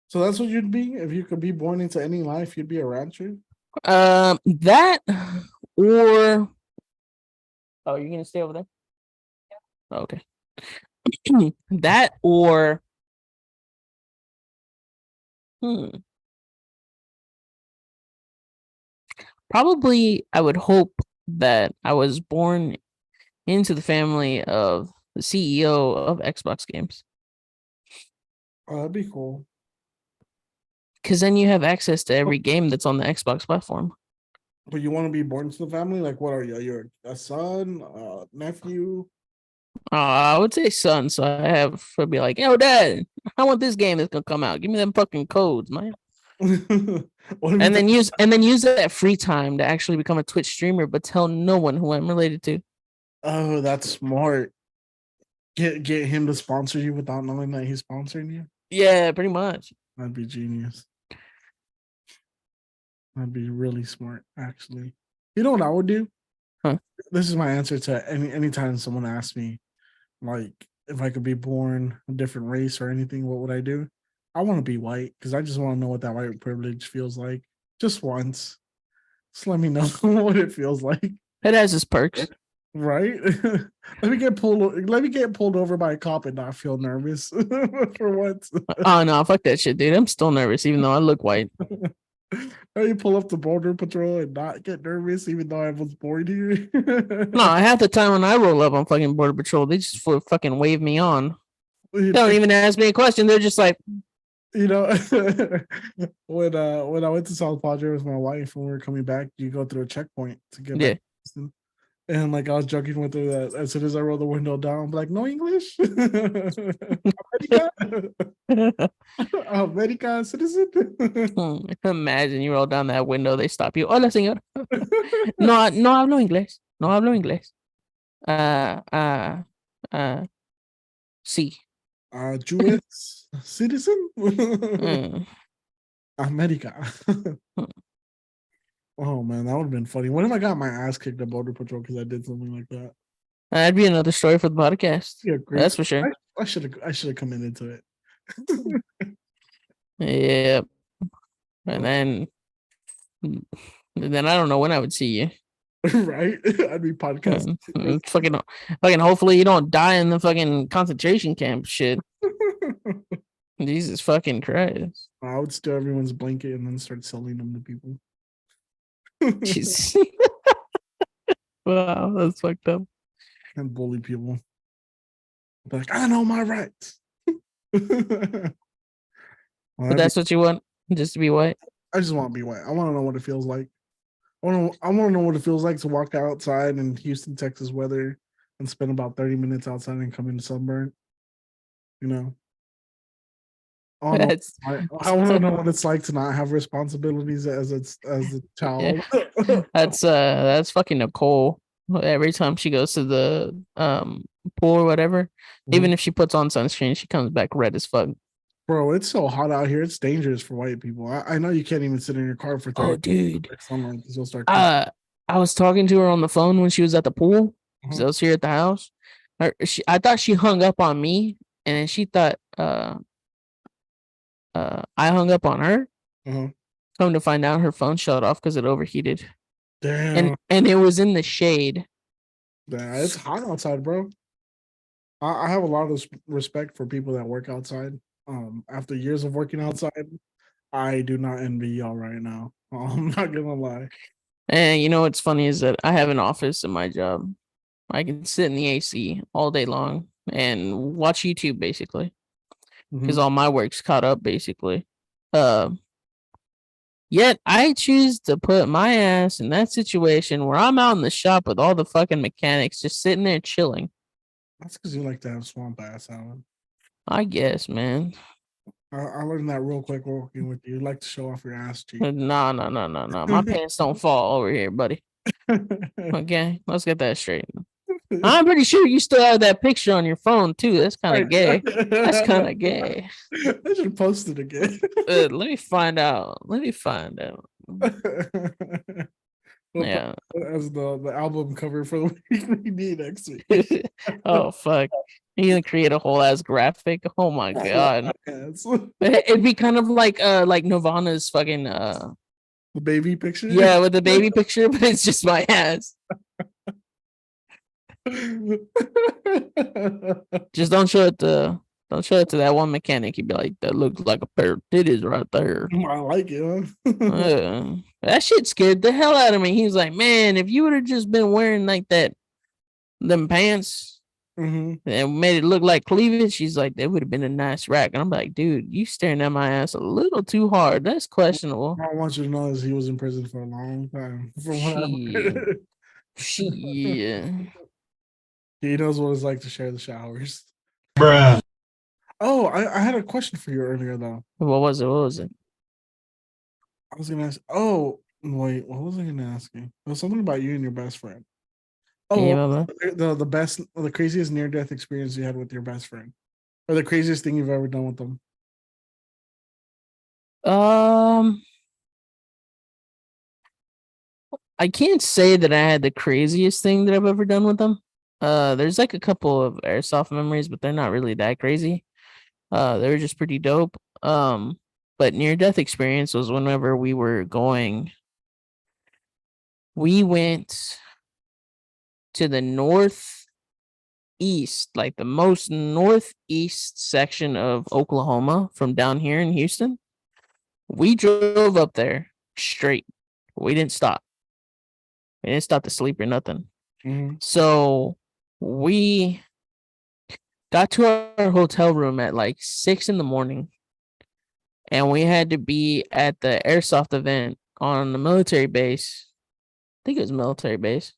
So that's what you'd be if you could be born into any life. You'd be a rancher. That or oh, you're gonna stay over there? Yeah. Okay. That or probably I would hope that I was born into the family of the CEO of Xbox games. Oh, that'd be cool. Because then you have access to every game that's on the Xbox platform. But you want to be born to the family? Like, what are you? You're a son, nephew? I would say son, so I'd be like, yo, dad, I want this game that's gonna come out. Give me them fucking codes, man. and then use that free time to actually become a Twitch streamer, but tell no one who I'm related to. Oh, that's smart. Get him to sponsor you without knowing that he's sponsoring you. Yeah, pretty much. That'd be genius. That'd be really smart, actually. You know what I would do? Huh? This is my answer to anytime someone asks me, like, if I could be born a different race or anything, what would I do? I want to be white because I just want to know what that white privilege feels like. Just once. Just let me know what it feels like. It has its perks. Right? Let me get pulled over by a cop and not feel nervous for once. Oh no, fuck that shit, dude. I'm still nervous even though I look white. Or you pull up the border patrol and not get nervous even though I was born here. No, half the time when I roll up on fucking border patrol, they just fucking wave me on. They don't even ask me a question. They're just like, you know, when I went to South Padre with my wife and we were coming back, you go through a checkpoint to get back. And like I was joking with her that as soon as I roll the window down, I'm like, no English. America citizen. Imagine you roll down that window, they stop you. Hola, señor. No hablo inglés. No hablo inglés. Sí. US citizen. America. Oh man, that would have been funny. What if I got my ass kicked at Border Patrol because I did something like that? That'd be another story for the podcast. Yeah, great. That's for sure. I should have committed to it. Yeah. And then I don't know when I would see you. Right? I'd be podcasting. Fucking hopefully you don't die in the fucking concentration camp shit. Jesus fucking Christ. I would steal everyone's blanket and then start selling them to people. Jeez. Wow, that's fucked up. And bully people. Like, I know my rights. But that's what you want? Just to be white? I just want to be white. I want to know what it feels like. I want to know what it feels like to walk outside in Houston, Texas weather and spend about 30 minutes outside and come in sunburnt. You know? I want to know what it's like to not have responsibilities as a child. Yeah. That's fucking Nicole. Every time she goes to the pool or whatever, even if she puts on sunscreen, she comes back red as fuck. Bro, it's so hot out here. It's dangerous for white people. I know you can't even sit in your car for 30 dude. Because you'll start. I was talking to her on the phone when she was at the pool. Because I was here at the house. I thought she hung up on me, and then she thought I hung up on her. Come to find out, her phone shut off because it overheated. Damn. And it was in the shade. Yeah, it's hot outside, bro. I have a lot of respect for people that work outside. After years of working outside, I do not envy y'all right now. I'm not gonna lie. And you know what's funny is that I have an office in my job. I can sit in the AC all day long and watch YouTube basically because all my work's caught up basically. Uh, Yet I choose to put my ass in that situation where I'm out in the shop with all the fucking mechanics just sitting there chilling. That's because you like to have swamp ass, Alan. I guess, man. I learned that real quick working with you. You like to show off your ass cheek. No. My pants don't fall over here, buddy. Okay, let's get that straight. I'm pretty sure you still have that picture on your phone too. That's kind of gay. That's kind of gay. I should post it again. Let me find out. Yeah. As the album cover for the week we need next week. Oh fuck. You gonna create a whole ass graphic? Oh my god. It'd be kind of like Nirvana's fucking the baby picture. Yeah, with the baby picture, but it's just my ass. Just don't show it to that one mechanic. He'd be like, that looks like a pair of titties right there. I like it, huh? That shit scared the hell out of me. He was like, man, if you would have just been wearing like them pants and made it look like cleavage, she's like, that would have been a nice rack. And I'm like, dude, you staring at my ass a little too hard. That's questionable. All I want you to know is he was in prison for a long time. Yeah. He knows what it's like to share the showers. Bruh. Oh, I had a question for you earlier, though. What was it? I was gonna ask. Oh, wait, what was I gonna ask you? It was something about you and your best friend. Oh, Yeah, the craziest near-death experience you had with your best friend, or the craziest thing you've ever done with them. I can't say that I had the craziest thing that I've ever done with them. There's like a couple of airsoft memories, but they're not really that crazy. They were just pretty dope. But near death experience was whenever we went to the northeast, like the most northeast section of Oklahoma from down here in Houston. We drove up there straight. We didn't stop. We didn't stop to sleep or nothing. So we got to our hotel room at like 6 a.m. and we had to be at the airsoft event on the military base. I think it was military base.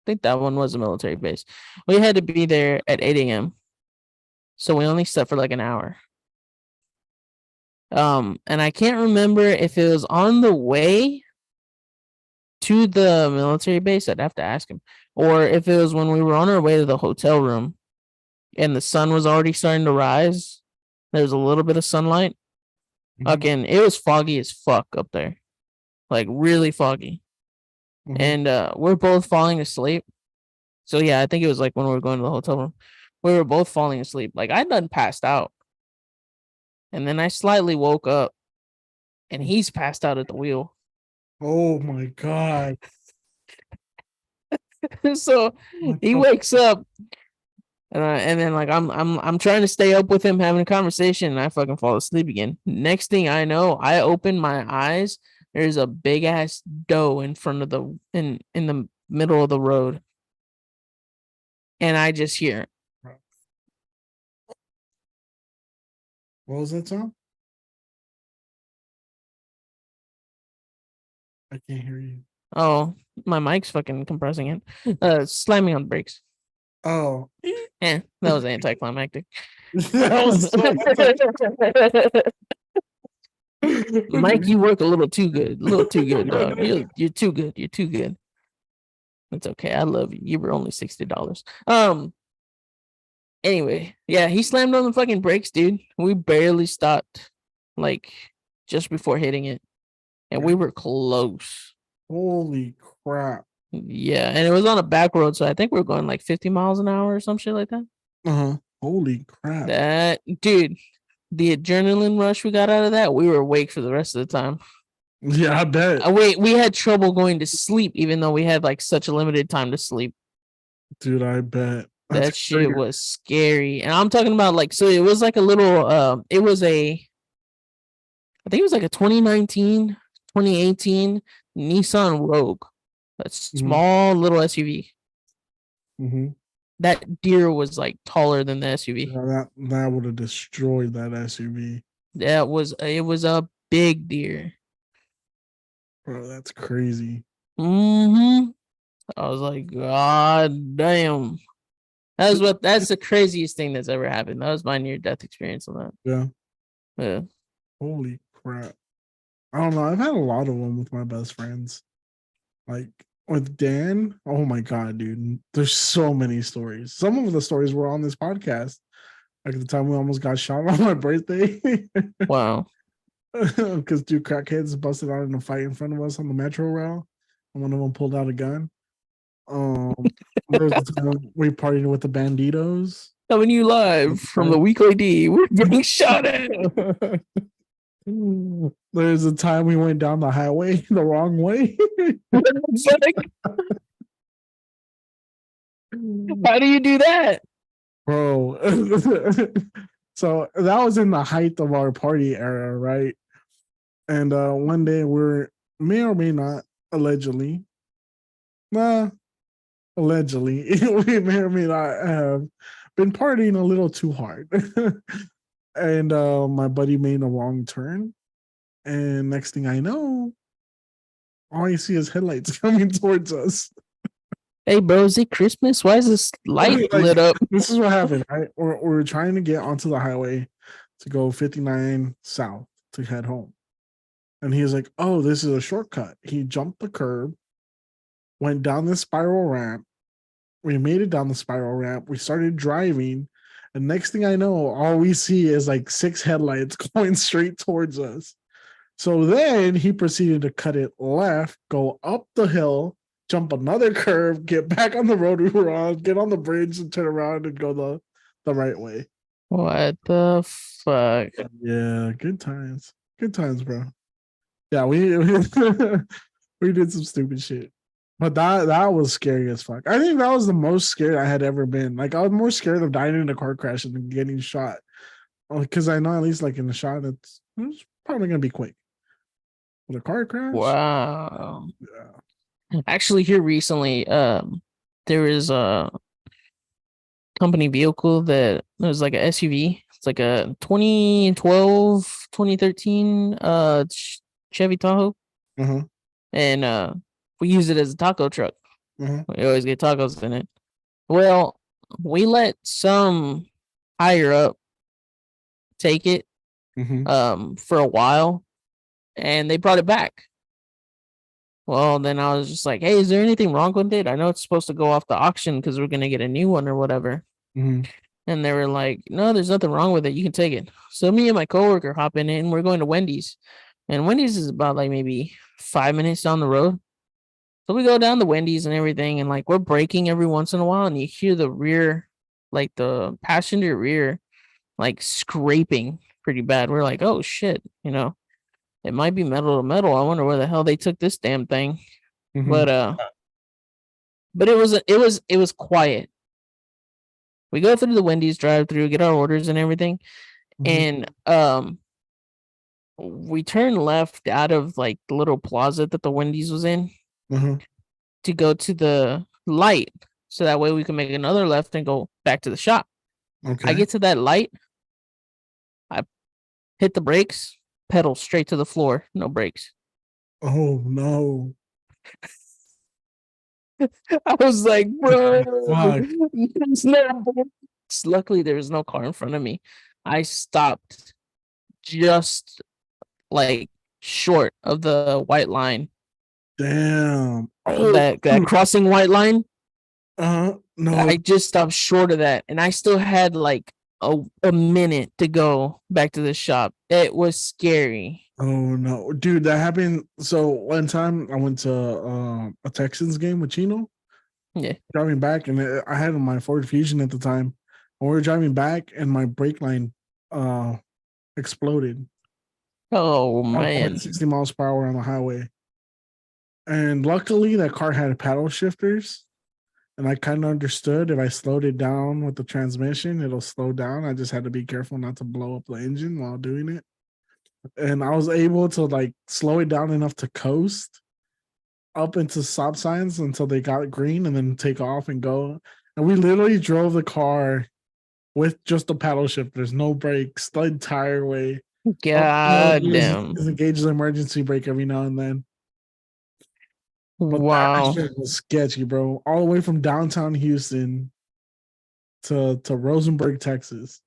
I think that one was a military base. We had to be there at 8 a.m. So we only slept for like an hour. And I can't remember if it was on the way to the military base. I'd have to ask him. Or if it was when we were on our way to the hotel room and the sun was already starting to rise. There was a little bit of sunlight. Again, it was foggy as fuck up there. Like really foggy. And we're both falling asleep. So yeah, I think it was like when we were going to the hotel room. We were both falling asleep. Like I done passed out. And then I slightly woke up and he's passed out at the wheel. Oh my god. So he wakes up and then like I'm trying to stay up with him having a conversation and I fucking fall asleep again. Next thing I know, I open my eyes. There's a big ass doe in front of in the middle of the road. And I just hear. What was that song? I can't hear you. Oh, my mic's fucking compressing it. Slamming on the brakes. Oh. That was anticlimactic. That was Mike, you work a little too good. Dog. You're too good. You're too good. It's okay. I love you. You were only $60. Anyway, yeah, he slammed on the fucking brakes, dude. We barely stopped, like just before hitting it, and we were close. Holy crap! Yeah, and it was on a back road, so I think we were going like 50 miles an hour or some shit like that. Holy crap! That dude, the adrenaline rush we got out of that, we were awake for the rest of the time. Yeah, I bet. We had trouble going to sleep, even though we had like such a limited time to sleep. Dude, I bet. That's That crazy. shit was scary. And I'm talking about like, so it was like a little, it was I think it was like a 2019, 2018 Nissan Rogue. A small little SUV. Mm-hmm. That deer was like taller than the SUV. Yeah, that would have destroyed that SUV. It was a big deer. Bro, that's crazy. Mm-hmm. I was like, God damn. That's the craziest thing that's ever happened. That was my near death experience on that. Yeah. Yeah. Holy crap. I don't know. I've had a lot of them with my best friends. Like with Dan, oh my god, dude. There's so many stories. Some of the stories were on this podcast. Like the time we almost got shot on my birthday. Wow. Because two crackheads busted out in a fight in front of us on the metro rail. And one of them pulled out a gun. There was the time we partied with the banditos. Coming you live from the weekly D. We're getting shot at. There's a time we went down the highway the wrong way. How do you do that? Bro. So that was in the height of our party era, right? And one day may or may not, allegedly, allegedly, we may or may not have been partying a little too hard. And my buddy made a wrong turn. And next thing I know, all I see is headlights coming towards us. Hey, bro, is it Christmas? Why is this light lit up? This is what happened, right? We're trying to get onto the highway to go 59 south to head home. And he was like, oh, this is a shortcut. He jumped the curb, went down the spiral ramp. We made it down the spiral ramp. We started driving. And next thing I know, all we see is like 6 headlights going straight towards us. So then he proceeded to cut it left, go up the hill, jump another curve, get back on the road we were on, get on the bridge and turn around and go the right way. What the fuck? Yeah, good times. Good times, bro. Yeah, we we did some stupid shit. But that was scary as fuck. I think that was the most scared I had ever been. Like I was more scared of dying in a car crash than getting shot. Because I know at least like in a shot it's probably gonna be quick. With a car crash? Wow. Yeah. Actually, here recently, there is a company vehicle that was like a SUV. It's like a 2012, 2013 Chevy Tahoe. Uh-huh. And we use it as a taco truck. Uh-huh. We always get tacos in it. Well, we let some higher up take it for a while, and they brought it back. Well, then I was just like, hey, is there anything wrong with it? I know it's supposed to go off the auction because we're going to get a new one or whatever. And they were like, no, there's nothing wrong with it. You can take it. So me and my coworker hop in it, and we're going to Wendy's. And Wendy's is about like maybe 5 minutes down the road. So we go down to Wendy's and everything, and like we're braking every once in a while, and you hear the rear, like the passenger rear, like scraping pretty bad. We're like, oh shit, it might be metal to metal. I wonder where the hell they took this damn thing. But it was quiet. We go through the Wendy's drive-through, get our orders and everything, and we turn left out of like the little plaza that the Wendy's was in to go to the light, so that way we can make another left and go back to the shop. I get to that light, I hit the brakes, pedal straight to the floor, no brakes. Oh no. I was like, bro, there's no brakes. Luckily there was no car in front of me. I stopped just like short of the white line. Damn. That crossing white line. No. I just stopped short of that, and I still had like a minute to go back to the shop. It was scary. Oh no, dude, that happened. So one time I went to a Texans game with Chino. Yeah. Driving back, and I had my Ford Fusion at the time. And we were driving back, and my brake line exploded. Oh man, 60 miles per hour on the highway. And luckily, that car had paddle shifters, And I kind of understood if I slowed it down with the transmission, it'll slow down. I just had to be careful not to blow up the engine while doing it. And I was able to like slow it down enough to coast up into stop signs until they got green and then take off and go. And we literally drove the car with just the paddle shift. There's no brakes the entire way. God damn. Engage the emergency brake every now and then. But Wow. that shit was sketchy, bro. All the way from downtown Houston to Rosenberg, Texas.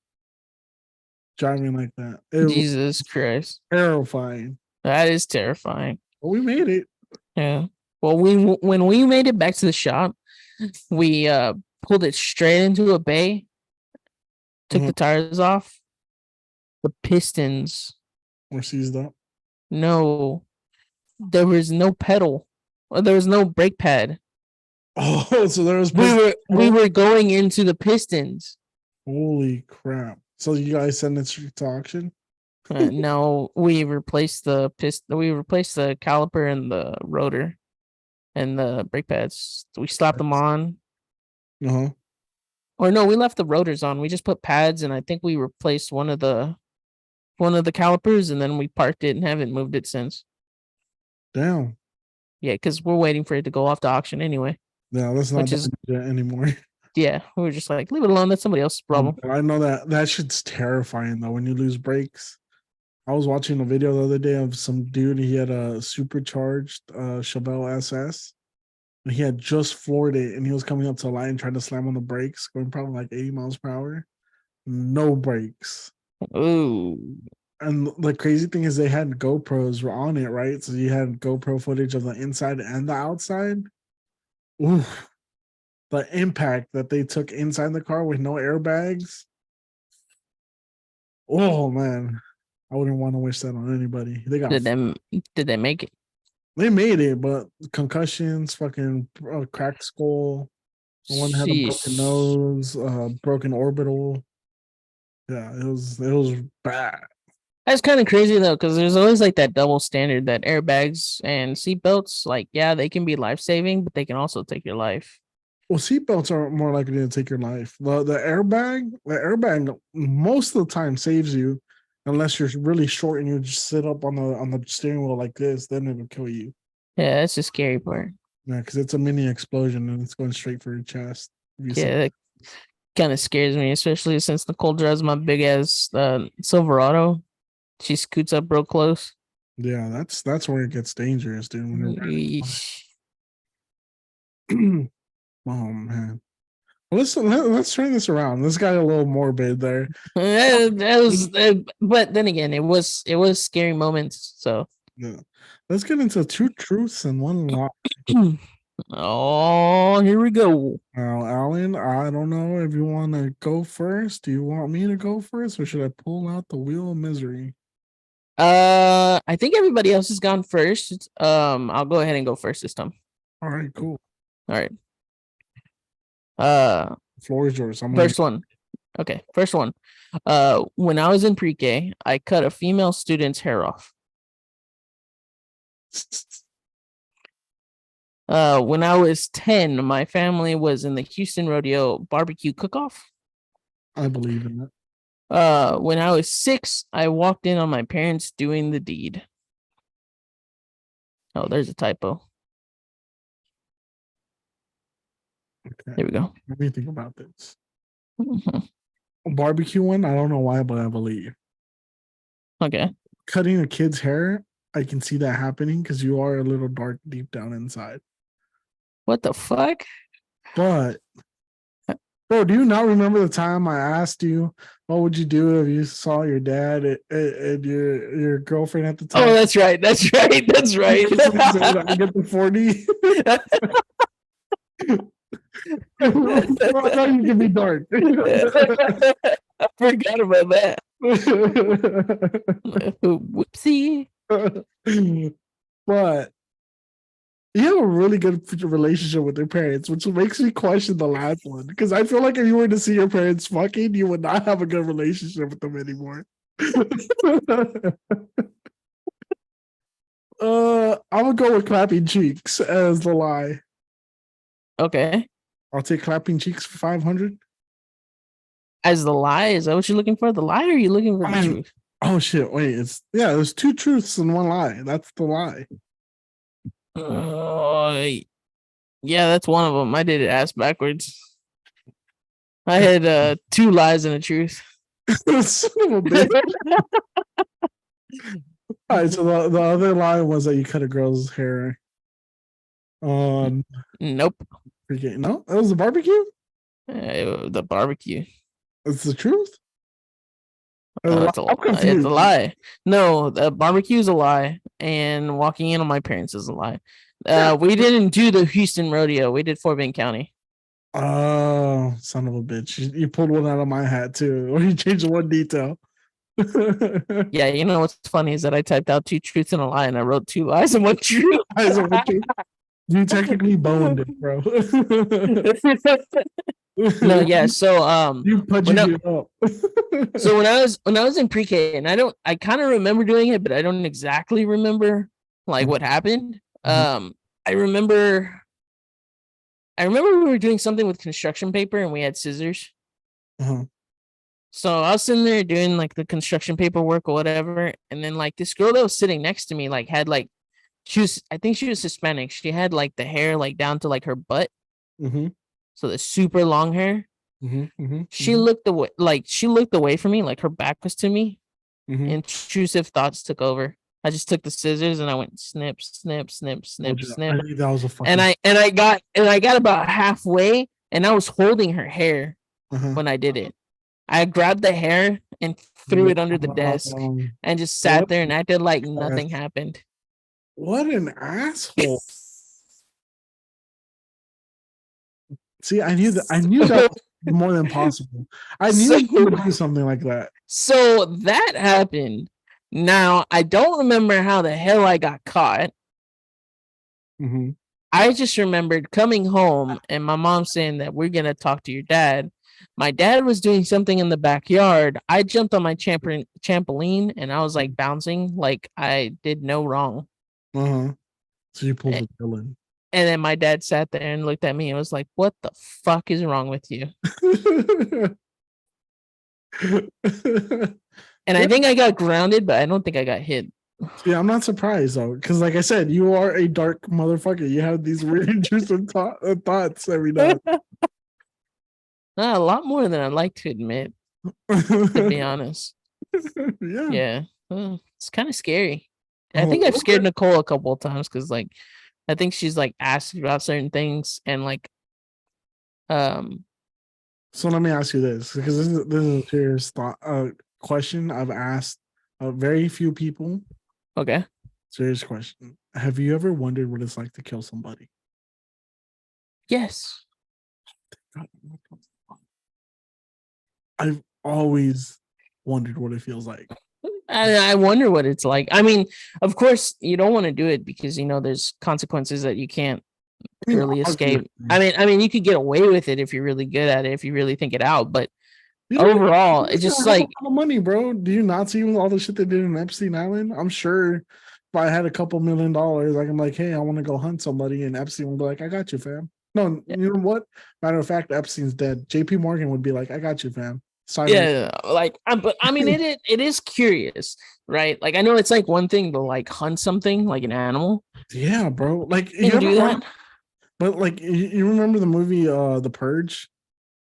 Driving like that. Jesus Christ. Terrifying. That is terrifying. But we made it. Yeah. Well, when we made it back to the shop, we pulled it straight into a bay, took the tires off. The pistons were seized up. No, there was no pedal. There was no brake pad. Oh, so there was we were going into the pistons. Holy crap. So you guys send it to auction? No, we replaced the caliper and the rotor and the brake pads. We slapped them on. Or no, we left the rotors on. We just put pads, and I think we replaced one of the calipers, and then we parked it and haven't moved it since. Damn. Yeah, because we're waiting for it to go off to auction anyway. No, that's not anymore. Yeah, we were just like, leave it alone. That's somebody else's problem. I know that shit's terrifying though when you lose brakes. I was watching a video the other day of some dude. He had a supercharged Chevelle SS. And he had just floored it, and he was coming up to a line trying to slam on the brakes, going probably like 80 miles per hour. No brakes. Ooh. And the crazy thing is they had GoPros on it, right? So you had GoPro footage of the inside and the outside. Oof. The impact that they took inside the car with no airbags. Oh man. I wouldn't want to wish that on anybody. They got did they make it? They made it, but concussions, fucking cracked skull. One had a broken nose, broken orbital. Yeah, it was bad. That's kind of crazy though, because there's always like that double standard that airbags and seatbelts, like, yeah, they can be life saving, but they can also take your life. Well, seatbelts are more likely to take your life. The airbag most of the time saves you, unless you're really short and you just sit up on the steering wheel like this, then it'll kill you. Yeah, that's the scary part. Yeah, because it's a mini explosion and it's going straight for your chest. Yeah, that kind of scares me, especially since Nicole drives my big ass Silverado. She scoots up real close. Yeah, that's where it gets dangerous, dude. When oh man. Let's turn this around. This got a little morbid there. That was, but then again, it was scary moments. So yeah, let's get into 2 truths and 1 lie. Oh, here we go. Now, Alan, I don't know if you want to go first. Do you want me to go first, or should I pull out the wheel of misery? I think everybody else has gone first. I'll go ahead and go first this time. All right, cool. All right. Floor is yours. First one. Okay, first one. When I was in pre-K, I cut a female student's hair off. When I was 10, my family was in the Houston Rodeo barbecue cook-off. I believe in that. When I was 6, I walked in on my parents doing the deed. Oh, there's a typo. Okay. There we go. Let me think about this. Barbecue one, I don't know why, but I believe. Okay. Cutting a kid's hair, I can see that happening because you are a little dark deep down inside. What the fuck? But, bro, do you not remember the time I asked you, what would you do if you saw your dad and your girlfriend at the time? Oh, that's right. That's right. That's right. I get the 40. Well, you can be dark. I forgot about that. Whoopsie. But you have a really good relationship with your parents, which makes me question the last one. Because I feel like if you were to see your parents fucking, you would not have a good relationship with them anymore. I'm gonna go with clapping cheeks as the lie. Okay. I'll take clapping cheeks for 500. As the lie? Is that what you're looking for? The lie, or are you looking for the truth? Oh shit! Wait, there's 2 truths and 1 lie. That's the lie. Yeah, that's one of them. I did it ass backwards. I had 2 lies and a truth. Son of a bitch. All right, so the other lie was that you cut a girl's hair. Nope. No, it was the barbecue. The barbecue. It's the truth. It's a lie. No, the barbecue is a lie, and walking in on my parents is a lie. We didn't do the Houston rodeo. We did Fort Bend County. Oh, son of a bitch! You pulled one out of my hat too, or you changed one detail. Yeah, you know what's funny is that I typed out 2 truths and a lie, and I wrote 2 lies and 1 truth. You technically boned it, bro. No, yeah. So you pudged it up. So when I was in pre-K, and I kind of remember doing it, but I don't exactly remember like what happened. I remember we were doing something with construction paper and we had scissors. So I was sitting there doing like the construction paperwork or whatever, and then like this girl that was sitting next to me like had like I think she was Hispanic. She had like the hair like down to like her butt. So the super long hair. She looked away from me, like her back was to me. Intrusive thoughts took over. I just took the scissors and I went snip, snip, snip, snip, snip. That was a fucking... And I got about halfway, and I was holding her hair when I did it. I grabbed the hair and threw it under the desk and just sat there and acted like nothing happened. What an asshole! See, I knew that was more than possible. I knew you would do something like that. So that happened. Now I don't remember how the hell I got caught. I just remembered coming home and my mom saying that we're gonna talk to your dad. My dad was doing something in the backyard. I jumped on my trampoline and I was like bouncing like I did no wrong. So you pulled the villain. And then my dad sat there and looked at me and was like, "What the fuck is wrong with you?" And I think I got grounded, but I don't think I got hit. Yeah, I'm not surprised though, because like I said, you are a dark motherfucker. You have these weird intrusive thoughts every day. A lot more than I'd like to admit, to be honest. Yeah. It's kind of scary. I think I've scared Nicole a couple of times because, like, I think she's like asked about certain things and like, So let me ask you this, because this is a serious question I've asked very few people. Okay. Serious question. Have you ever wondered what it's like to kill somebody? Yes. I've always wondered what it feels like. I wonder what it's like. I mean, of course, you don't want to do it because you know there's consequences that you can't really escape. I mean, you could get away with it if you're really good at it, if you really think it out. But overall, it's just like money, bro. Do you not see all the shit they did in Epstein Island? I'm sure if I had a couple $1 million, like I'm like, hey, I want to go hunt somebody, and Epstein would be like, I got you, fam. No, you know what? Matter of fact, Epstein's dead. JP Morgan would be like, I got you, fam. Yeah, like, but I mean, it is curious, right? Like, I know it's like one thing to like hunt something like an animal. Yeah, bro. Like, you do that. But like, you remember the movie The Purge,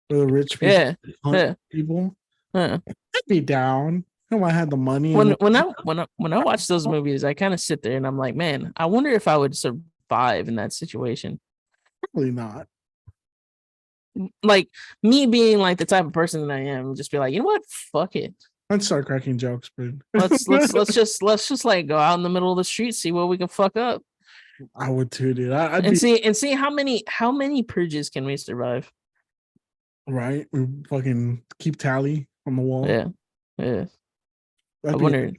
where the rich people hunt people? I'd be down. I had the money. When I watch those movies, I kind of sit there and I'm like, man, I wonder if I would survive in that situation. Probably not. Like me being like the type of person that I am, just be like, you know what? Fuck it. Let's start cracking jokes, bro. let's just like go out in the middle of the street, see what we can fuck up. I would too, dude. See how many purges can we survive? Right, we fucking keep tally on the wall. Yeah. I wonder.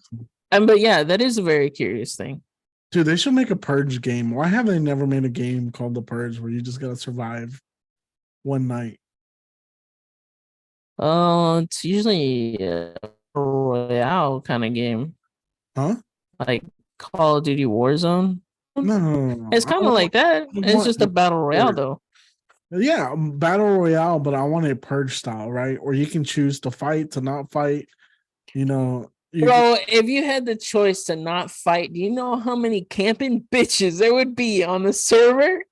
But yeah, that is a very curious thing. Dude, they should make a purge game. Why have they never made a game called The Purge where you just gotta survive one night? It's usually a Royale kind of game. Huh? Like Call of Duty Warzone. No. It's kind of like that. It's just a battle royale, though. Yeah, battle royale, but I want it purge style, right? Or you can choose to fight, to not fight. You know, Bro, if you had the choice to not fight, do you know how many camping bitches there would be on the server?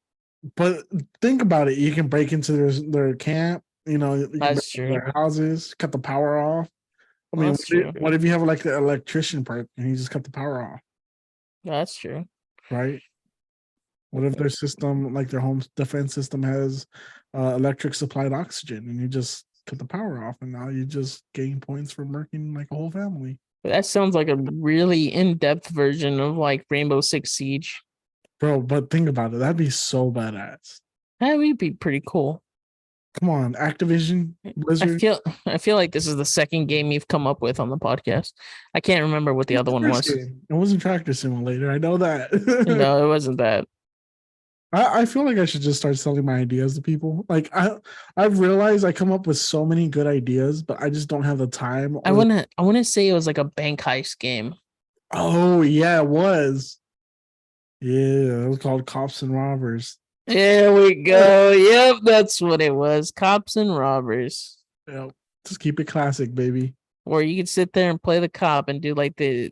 But think about it. You can break into their camp. You know, you can break That's into true. their houses, cut the power off. I mean, That's true. what if you have like the electrician perk and you just cut the power off, That's true. right? What if their system, like their home defense system, has electric supplied oxygen and you just cut the power off and now you just gain points for murking like a whole family? That sounds like a really in-depth version of like Rainbow Six Siege. Bro, but think about it. That'd be so badass. That would be pretty cool. Come on, Activision, I Blizzard. feel like this is the second game you've come up with on the podcast. I can't remember what the other one was. It wasn't Tractor Simulator. I know that. No, it wasn't that. I feel like I should just start selling my ideas to people. Like I've realized I come up with so many good ideas, but I just don't have the time. I wanna say it was like a bank heist game. Oh yeah, it was. Yeah, it was called Cops and Robbers. There we go. Yep, that's what it was. Cops and robbers. Yeah, just keep it classic, baby. Where you could sit there and play the cop and do like the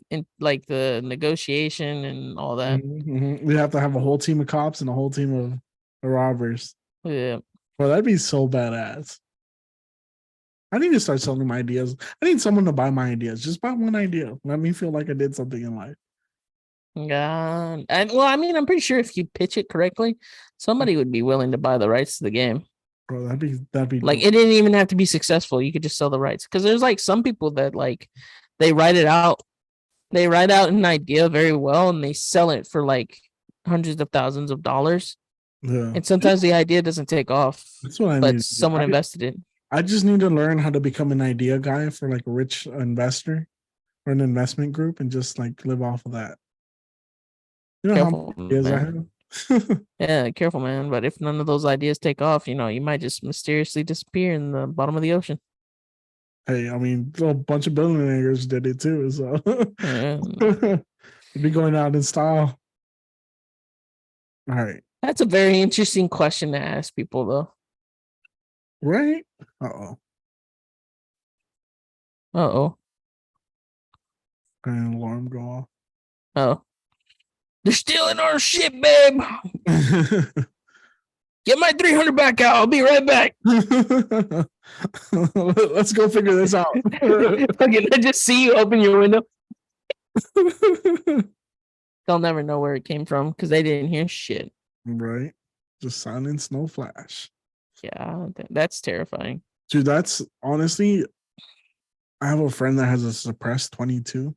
negotiation and all that. Mm-hmm. We have to have a whole team of cops and a whole team of robbers. Yeah. Well, that'd be so badass. I need to start selling my ideas. I need someone to buy my ideas. Just buy one idea. Let me feel like I did something in life. Yeah. And well, I mean, I'm pretty sure if you pitch it correctly, somebody would be willing to buy the rights to the game. Bro, that'd be Like it didn't even have to be successful. You could just sell the rights. Because there's like some people that like they write it out. They write out an idea very well and they sell it for like hundreds of thousands of dollars. Yeah. And sometimes the idea doesn't take off. That's what I but need. someone invested in. I just need to learn how to become an idea guy for like a rich investor or an investment group and just like live off of that. You know Careful, how many ideas I have? Yeah, careful, man. But if none of those ideas take off, you know, you might just mysteriously disappear in the bottom of the ocean. Hey, I mean, a bunch of billionaires did it too, so Yeah. it'd be going out in style. All right. That's a very interesting question to ask people, though. Right? Uh-oh. Uh-oh. An alarm go off. Oh. They're stealing our shit, babe. Get my 300 back out. I'll be right back. Let's go figure this out. Fucking, I just see you open your window. They'll never know where it came from because they didn't hear shit. Right? Just silence, no flash. Yeah, that's terrifying. Dude, that's honestly, I have a friend that has a suppressed 22. And,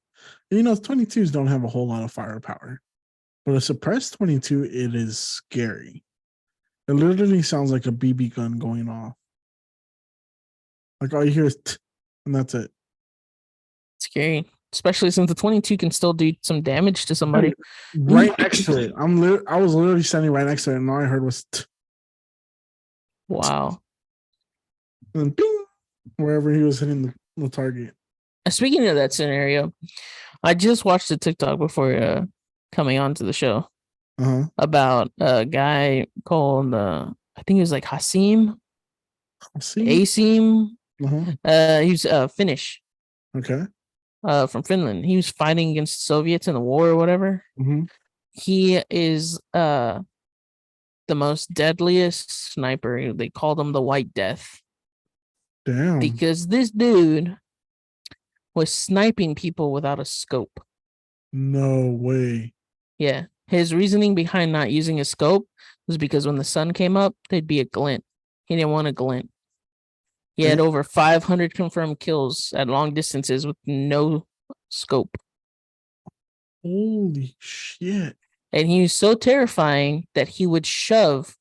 you know, 22s don't have a whole lot of firepower. But a suppressed 22, it is scary. It literally sounds like a BB gun going off. Like all you hear is and that's it. Scary, especially since the 22 can still do some damage to somebody. Right next to it. I was literally standing right next to it, and all I heard was Wow. And bing, wherever he was hitting the target. Speaking of that scenario, I just watched a TikTok before coming on to the show about a guy called I think he was like Hasim. Asim. He's Finnish. Okay. From Finland. He was fighting against the Soviets in the war or whatever. He is the most deadliest sniper. They called him the White Death. Damn. Because this dude was sniping people without a scope. No way. Yeah. His reasoning behind not using a scope was because when the sun came up, there'd be a glint. He didn't want a glint. He had over 500 confirmed kills at long distances with no scope. Holy shit. And he was so terrifying that he would shove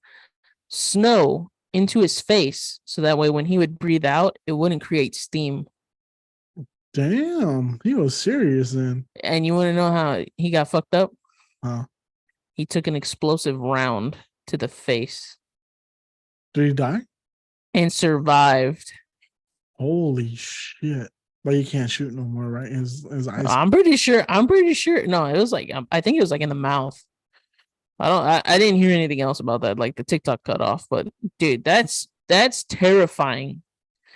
snow into his face so that way when he would breathe out, it wouldn't create steam. Damn. He was serious then. And you want to know how he got fucked up? Huh? He took an explosive round to the face. Did he die? And survived. Holy shit. But you can't shoot no more, right? His eyes. I'm pretty sure. No, it was like I think it was like in the mouth. I didn't hear anything else about that, like the TikTok cutoff. But dude, that's terrifying.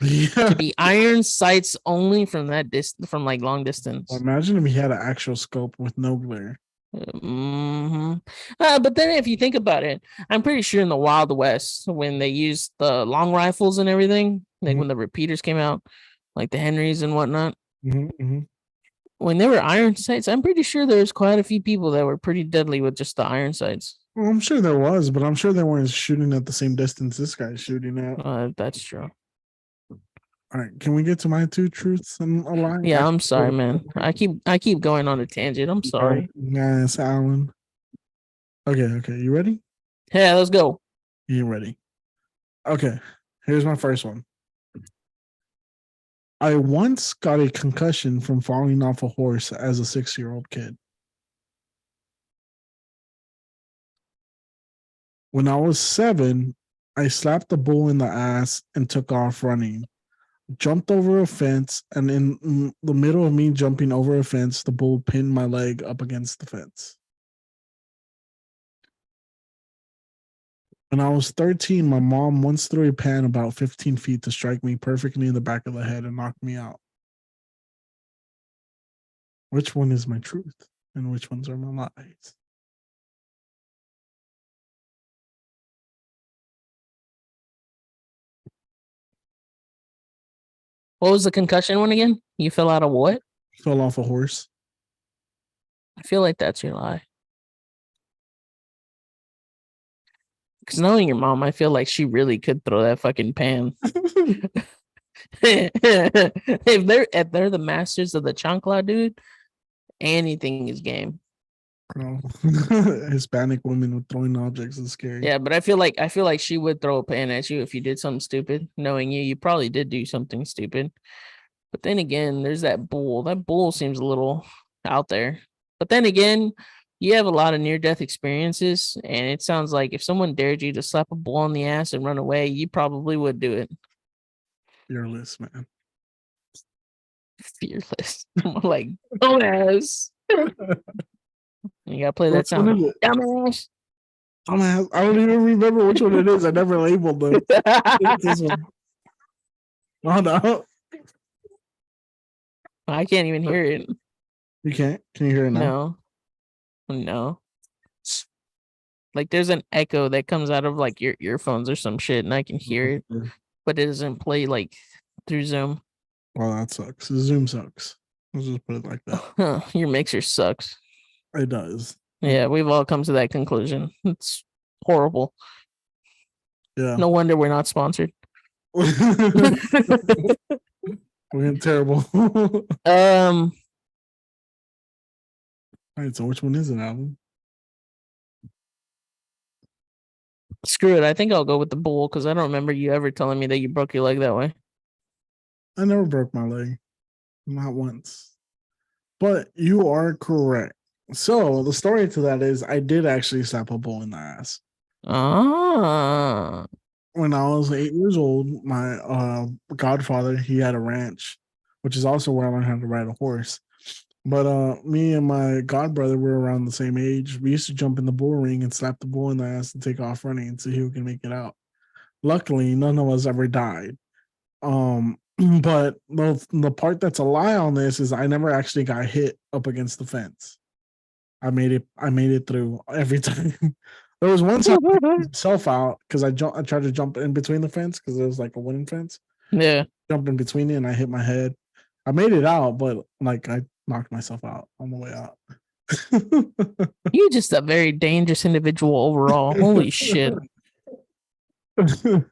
Yeah. To be iron sights only from that from like long distance. Well, imagine if he had an actual scope with no glare. Mm-hmm. But then if you think about it, I'm pretty sure in the Wild West, when they used the long rifles and everything, like when the repeaters came out, like the Henrys and whatnot, when they were iron sights, I'm pretty sure there was quite a few people that were pretty deadly with just the iron sights. Well, I'm sure there was, but I'm sure they weren't shooting at the same distance this guy's shooting at. That's true. All right, can we get to my two truths and a lie? Yeah, I'm sorry, man. I keep going on a tangent. I'm sorry. Yes, Alan. Okay, you ready? Yeah, let's go. You ready? Okay, here's my first one. I once got a concussion from falling off a horse as a 6-year-old kid. When I was 7, I slapped the bull in the ass and took off running. Jumped over a fence, and in the middle of me jumping over a fence, the bull pinned my leg up against the fence. When I was 13, my mom once threw a pan about 15 feet to strike me perfectly in the back of the head and knock me out. Which one is my truth and which ones are my lies? What was the concussion one again? You fell out of what? Fell off a horse. I feel like that's your lie. Because knowing your mom, I feel like she really could throw that fucking pan. if they're the masters of the chancla, dude, anything is game. No. Hispanic women with throwing objects is scary. Yeah, but I feel like she would throw a pan at you if you did something stupid. Knowing you probably did do something stupid. But then again, there's that bull. That bull seems a little out there. But then again, you have a lot of near-death experiences, and it sounds like if someone dared you to slap a bull on the ass and run away, you probably would do it. Fearless, man. Fearless. Like, dumbass. You gotta play that sound. Dumbass. Dumbass. I don't even remember which one it is. I never labeled them. This one. Oh, no. I can't even hear it. You can't? Can you hear it now? No. Like there's an echo that comes out of like your earphones or some shit, and I can hear it, but it doesn't play like through Zoom. Well, that sucks. Zoom sucks. Let's just put it like that. Your mixer sucks. It does. Yeah, we've all come to that conclusion. It's horrible. Yeah. No wonder we're not sponsored. We're terrible. All right, so which one is it, Alan? Screw it. I think I'll go with the bull because I don't remember you ever telling me that you broke your leg that way. I never broke my leg. Not once. But you are correct. So the story to that is I did actually slap a bull in the ass. Ah. When I was 8 years old, my godfather, he had a ranch, which is also where I learned how to ride a horse. But me and my godbrother were around the same age. We used to jump in the bull ring and slap the bull in the ass and take off running and see who can make it out. Luckily, none of us ever died. But the part that's a lie on this is I never actually got hit up against the fence. I made it through every time. There was one time I took myself out because I tried to jump in between the fence because it was like a wooden fence. Yeah. Jumped in between it and I hit my head. I made it out, but like I knocked myself out on the way out. You're just a very dangerous individual overall. Holy shit. And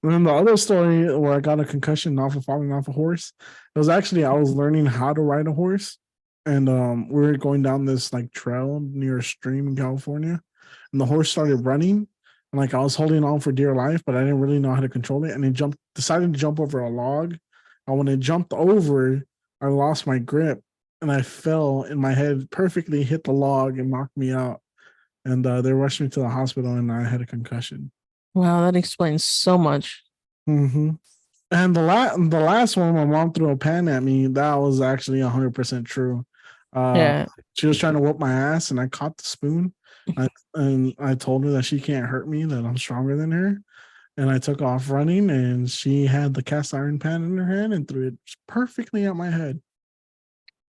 then the other story where I got a concussion off of falling off a horse, it was actually I was learning how to ride a horse. And we were going down this like trail near a stream in California. And the horse started running. And like I was holding on for dear life, but I didn't really know how to control it. And it decided to jump over a log. And when it jumped over, I lost my grip and I fell and my head perfectly hit the log and knocked me out. And they rushed me to the hospital and I had a concussion. Wow, that explains so much. Mm-hmm. And the last one, my mom threw a pan at me. That was actually 100% true. Yeah. She was trying to whoop my ass and I caught the spoon And I told her that she can't hurt me, that I'm stronger than her. And I took off running, and she had the cast iron pan in her hand and threw it perfectly at my head.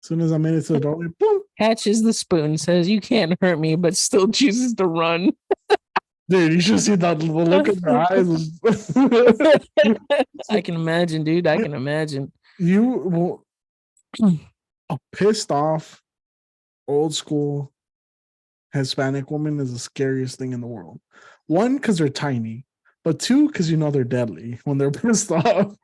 As soon as I made it to the doorway, boom. Catches the spoon, says, "You can't hurt me," but still chooses to run. Dude, you should see the look in her eyes. I can imagine, dude. I can imagine. You will a pissed off, old school Hispanic woman is the scariest thing in the world. One, because they're tiny, but two, because you know they're deadly when they're pissed off.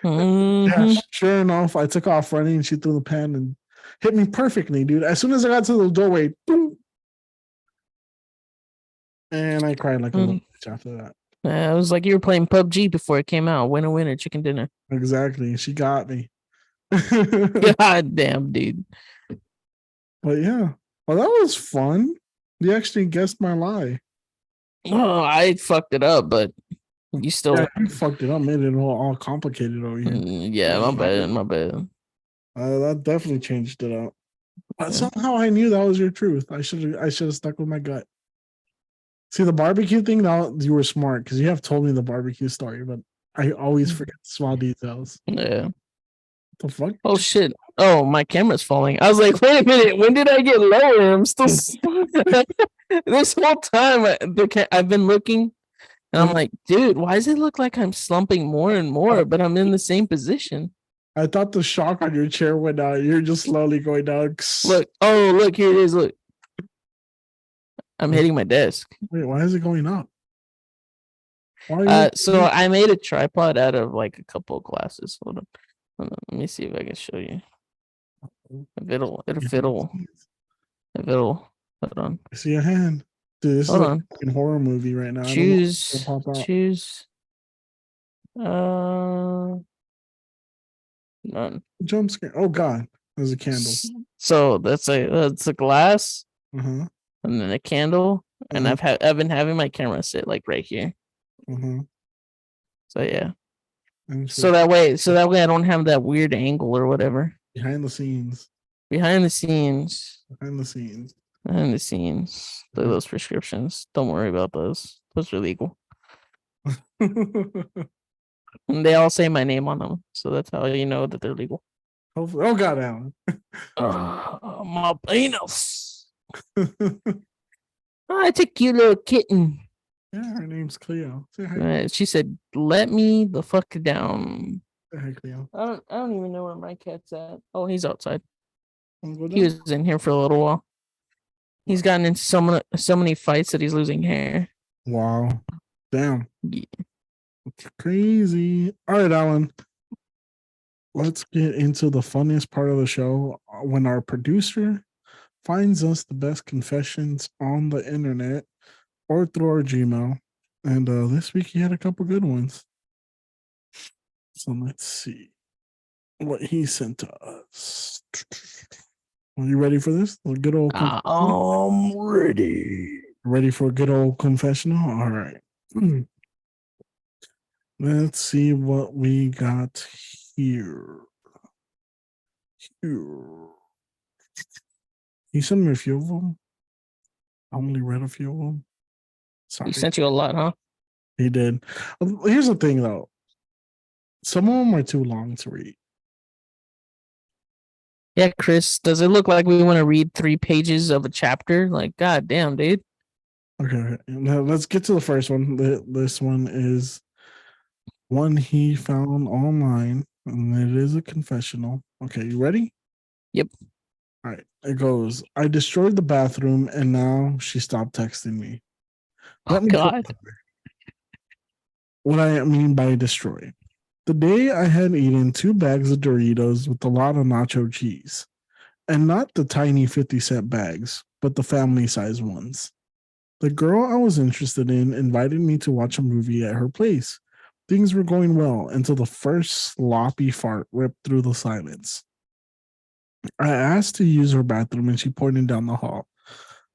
Yeah, sure enough, I took off running and she threw the pan and hit me perfectly, dude. As soon as I got to the doorway, boom. And I cried like a little bitch after that. It was like you were playing PUBG before it came out. Winner, winner, chicken dinner. Exactly. She got me. God damn, dude. But yeah. Well, that was fun. You actually guessed my lie. Oh, I fucked it up, but you still. Yeah, you fucked it up, made it all complicated over here. Yeah, my bad. My bad. That definitely changed it up. But somehow I knew that was your truth. I should have stuck with my gut. See, the barbecue thing, now you were smart because you have told me the barbecue story, but I always forget small details. Yeah. What the fuck? Oh shit. Oh, my camera's falling. I was like, wait a minute, when did I get lower? I'm still this whole time I've been looking and I'm like, dude, why does it look like I'm slumping more and more, but I'm in the same position? I thought the shock on your chair went out. You're just slowly going down. Look, look, here it is. Look. I'm hitting my desk. Wait, why is it going up? So I made a tripod out of like a couple of glasses. Hold on. Let me see if I can show you. If it'll. Hold on. I see a hand. Dude, this is like a horror movie right now. Choose. None. Jump scare. Oh god, there's a candle. So that's it's a glass, and then a candle, and I've been having my camera sit like right here. So yeah. So that way I don't have that weird angle or whatever. Behind the scenes. Look at those prescriptions. Don't worry about those. Those are legal. And they all say my name on them, so that's how you know that they're legal. Hopefully. Oh god, Alan. My penis. It's a cute little kitten. Yeah, her name's Cleo. She said, "Let me the fuck down." Hey, Cleo. I don't even know where my cat's at. Oh, he's outside. He was in here for a little while. He's gotten into so many fights that he's losing hair. Wow. Damn. Yeah. It's crazy. All right, Alan. Let's get into the funniest part of the show when our producer finds us the best confessions on the internet or through our Gmail. And this week he had a couple good ones. So let's see what he sent to us. Are you ready for this? A good old confessional? I'm ready. Ready for a good old confessional? All right. Let's see what we got here. He sent me a few of them. I only read a few of them. Sorry. He sent you a lot, huh? He did. Here's the thing, though. Some of them are too long to read. Yeah, Chris, does it look like we want to read 3 pages of a chapter? Like, god damn, dude. Okay, now let's get to the first one. This one is one he found online, and it is a confessional. Okay, you ready? Yep. All right, it goes, I destroyed the bathroom, and now she stopped texting me. Oh, God. What I mean by destroy. The day I had eaten 2 bags of Doritos with a lot of nacho cheese, and not the tiny 50-cent bags, but the family-size ones. The girl I was interested in invited me to watch a movie at her place. Things were going well until the first sloppy fart ripped through the silence. I asked to use her bathroom and she pointed down the hall.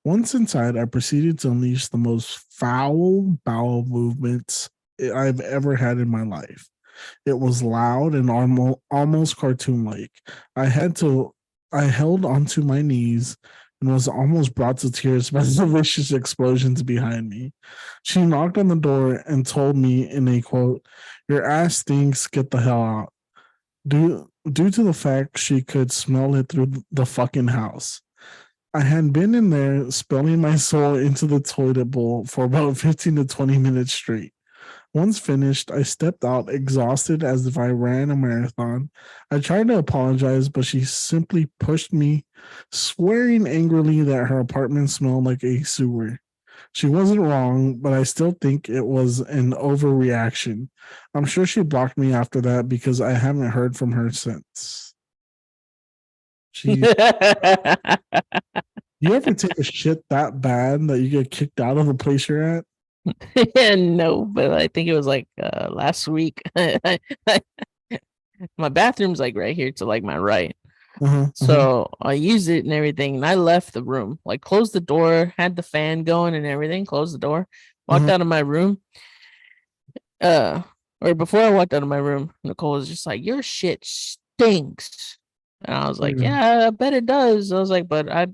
Once inside, I proceeded to unleash the most foul bowel movements I've ever had in my life. It was loud and almost cartoon-like. I held onto my knees, and was almost brought to tears by the vicious explosions behind me. She knocked on the door and told me in a quote, "Your ass stinks, get the hell out." Due to the fact she could smell it through the fucking house. I had been in there spilling my soul into the toilet bowl for about 15 to 20 minutes straight. Once finished, I stepped out exhausted as if I ran a marathon. I tried to apologize, but she simply pushed me, swearing angrily that her apartment smelled like a sewer. She wasn't wrong, but I still think it was an overreaction. I'm sure she blocked me after that because I haven't heard from her since. You ever take a shit that bad that you get kicked out of the place you're at? No, but I think it was like last week. My bathroom's like right here to like my right. So I used it and everything, and I left the room, like closed the door, had the fan going and everything, closed the door, walked out of my room. Or before I walked out of my room, Nicole was just like, "Your shit stinks." And I was like, "Yeah, I bet it does." I was like, "But I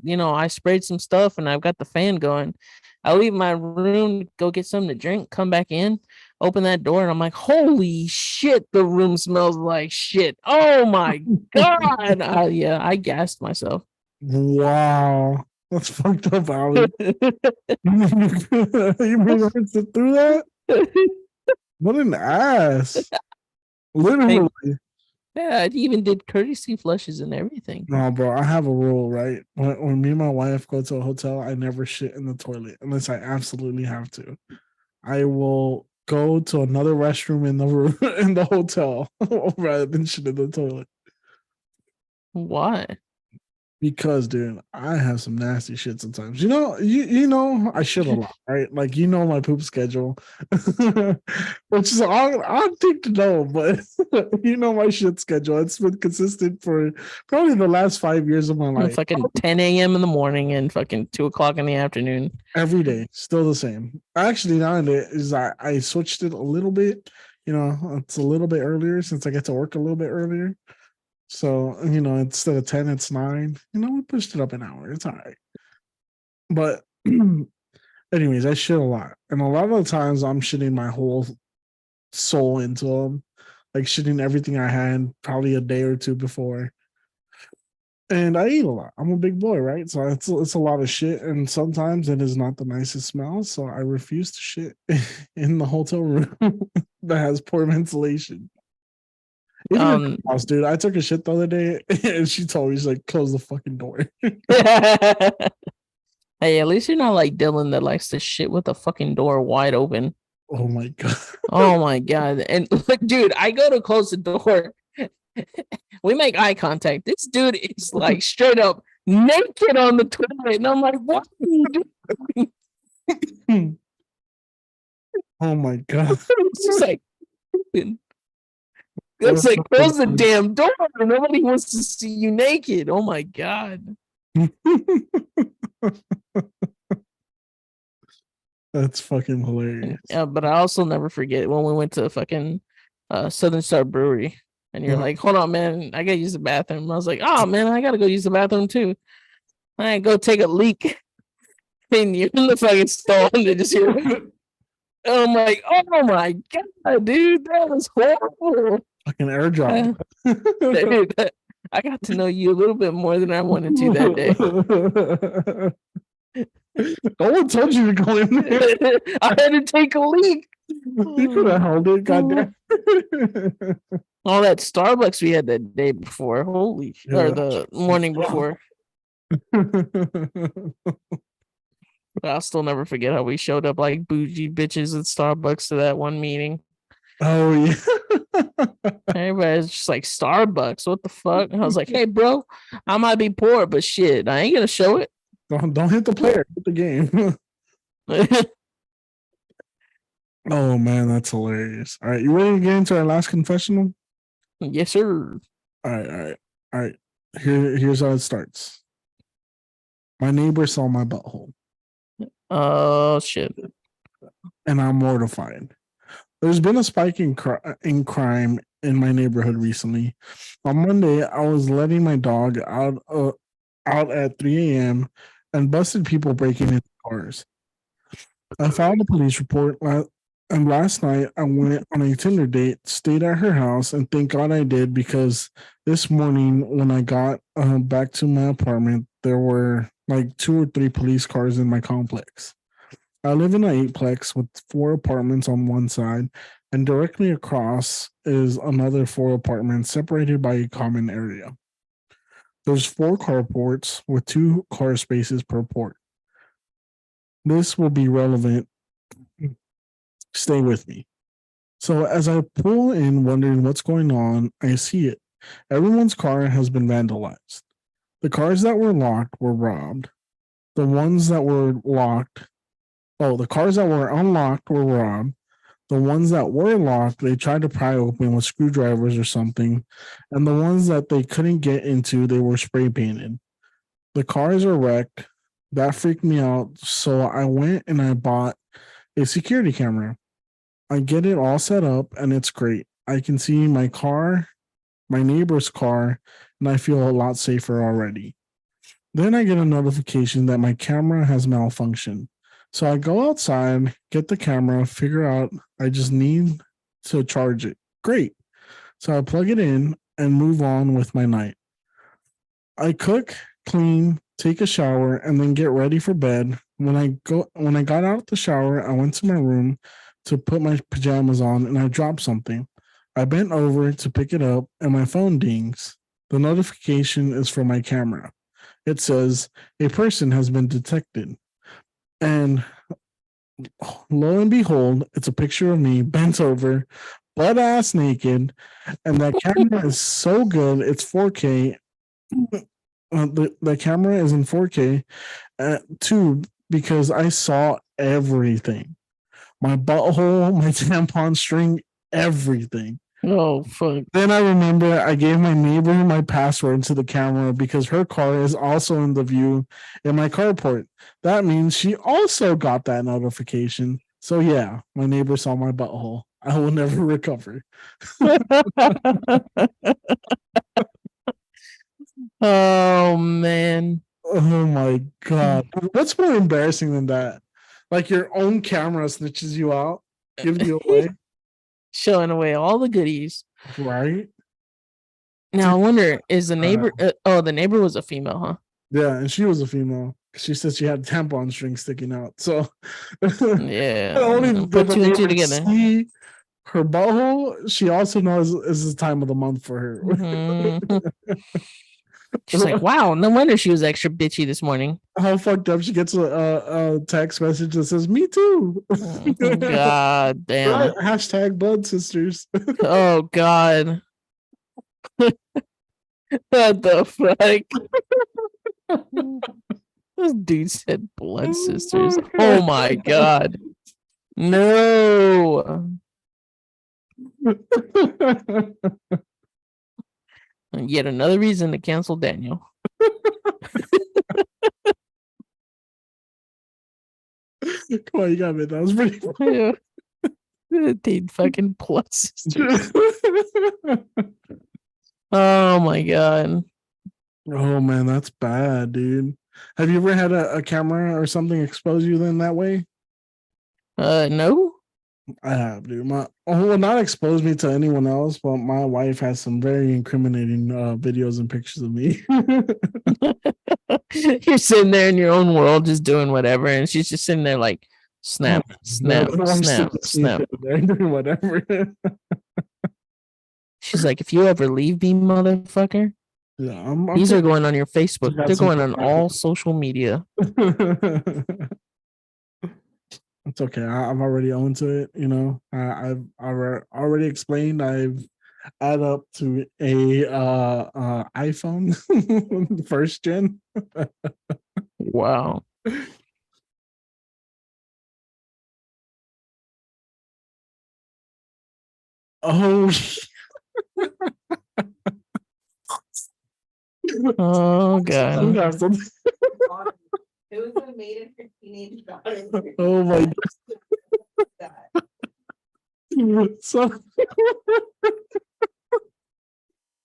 sprayed some stuff and I've got the fan going." I leave my room, go get something to drink, come back in, open that door, and I'm like, "Holy shit, the room smells like shit." Oh my God. I gassed myself. Wow. That's fucked up, Ali. You made her sit through that? What an ass. Literally. Yeah, I even did courtesy flushes and everything. No, bro, I have a rule, right? When me and my wife go to a hotel, I never shit in the toilet unless I absolutely have to. I will go to another restroom in the room in the hotel rather than shit in the toilet. Why? Because, dude, I have some nasty shit sometimes. You know, I shit a lot, right? Like, my poop schedule, which is odd thing to know, but my shit schedule. It's been consistent for probably the last 5 years of my life. Fucking 10 a.m. in the morning and fucking 2 o'clock in the afternoon. Every day, still the same. Actually, nowadays, I switched it a little bit. It's a little bit earlier since I get to work a little bit earlier. So, instead of 10, it's 9. We pushed it up an hour. It's all right. But anyways, I shit a lot. And a lot of the times I'm shitting my whole soul into them. Like shitting everything I had probably a day or two before. And I eat a lot. I'm a big boy, right? So it's a lot of shit. And sometimes it is not the nicest smell. So I refuse to shit in the hotel room that has poor ventilation. Even in the house, dude. I took a shit the other day and she told me, she's like, "Close the fucking door." Hey, at least you're not like Dylan that likes to shit with the fucking door wide open. Oh my God. Oh my God. And look, dude, I go to close the door. We make eye contact. This dude is like straight up naked on the toilet. And I'm like, what are you doing? Oh my God. It's just like, it's like, close the damn door. Nobody wants to see you naked. Oh my God. That's fucking hilarious. Yeah, but I also never forget when we went to fucking Southern Star Brewery and you're like, "Hold on, man, I gotta use the bathroom." I was like, "Oh man, I gotta go use the bathroom too." I go take a leak and you're in the fucking stall and they just hear I'm like, "Oh my God, dude, that was horrible." Fucking airdrop. Dude, I got to know you a little bit more than I wanted to that day. No one told you to go in there. I had to take a leak. You could have held it, goddamn. All that Starbucks we had that day before, or the morning before. I'll still never forget how we showed up like bougie bitches at Starbucks to that one meeting. Oh yeah. Everybody's just like, "Starbucks, what the fuck?" And I was like, "Hey, bro, I might be poor, but shit, I ain't gonna show it." Don't hit the player, hit the game. Oh man, that's hilarious. All right, you ready to get into our last confessional? Yes, sir. All right. Here's how it starts. My neighbor saw my butthole. Oh shit. And I'm mortified. There's been a spike in crime in my neighborhood recently. On Monday, I was letting my dog out at 3 a.m. and busted people breaking into cars. I filed a police report, and last night I went on a Tinder date, stayed at her house, and thank God I did, because this morning when I got back to my apartment, there were like 2 or 3 police cars in my complex. I live in an 8-plex with 4 apartments on one side, and directly across is another 4 apartments separated by a common area. There's 4 carports with 2 car spaces per port. This will be relevant. Stay with me. So as I pull in wondering what's going on, I see it. Everyone's car has been vandalized. The cars that were locked were robbed. The ones that were the cars that were unlocked were robbed. The ones that were locked, they tried to pry open with screwdrivers or something. And the ones that they couldn't get into, they were spray painted. The cars are wrecked. That freaked me out. So I went and I bought a security camera. I get it all set up and it's great. I can see my car, my neighbor's car, and I feel a lot safer already. Then I get a notification that my camera has malfunctioned. So I go outside, get the camera, figure out I just need to charge it. Great. So I plug it in and move on with my night. I cook, clean, take a shower, and then get ready for bed. When I got out of the shower, I went to my room to put my pajamas on, and I dropped something. I bent over to pick it up, and my phone dings. The notification is from my camera. It says, a person has been detected. And lo and behold, it's a picture of me bent over, butt ass naked, and that camera is so good. It's 4K. The camera is in 4K too, because I saw everything. My butthole, my tampon string, everything. Oh, fuck. Then I remember I gave my neighbor my password to the camera because her car is also in the view in my carport. That means she also got that notification. So yeah, my neighbor saw my butthole. I will never recover. Oh, man. Oh my God. What's more embarrassing than that? Like your own camera snitches you out, gives you away. Showing away all the goodies. Right? Now I wonder, is the neighbor? The neighbor was a female, huh? Yeah, and she was a female. She said she had tampon string sticking out. So yeah, put 2 and 2 together. See her butthole. She also knows it's the time of the month for her. Mm-hmm. She's like, wow, no wonder she was extra bitchy this morning. How fucked up she gets a text message that says, me too. God damn. Hashtag blood sisters. Oh, God. What the fuck? This dude said blood sisters. Oh, my God. No. Yet another reason to cancel Daniel. Come on, you got me. That was pretty funny. Yeah. They fucking plus sisters. Oh my God. Oh man, that's bad, dude. Have you ever had a camera or something expose you in that way? No. I have, dude. Well, not expose me to anyone else, but my wife has some very incriminating videos and pictures of me. You're sitting there in your own world, just doing whatever, and she's just sitting there like, snap, snap, snap, snap. Doing whatever. She's like, if you ever leave me, motherfucker, yeah, these are going on your Facebook. They're going on all social media. It's okay. I'm already on to it. You know, I've already explained. I've add up to a iPhone first gen. Wow. Oh. Oh God. It was made in her teenage daughter. Oh my God. So,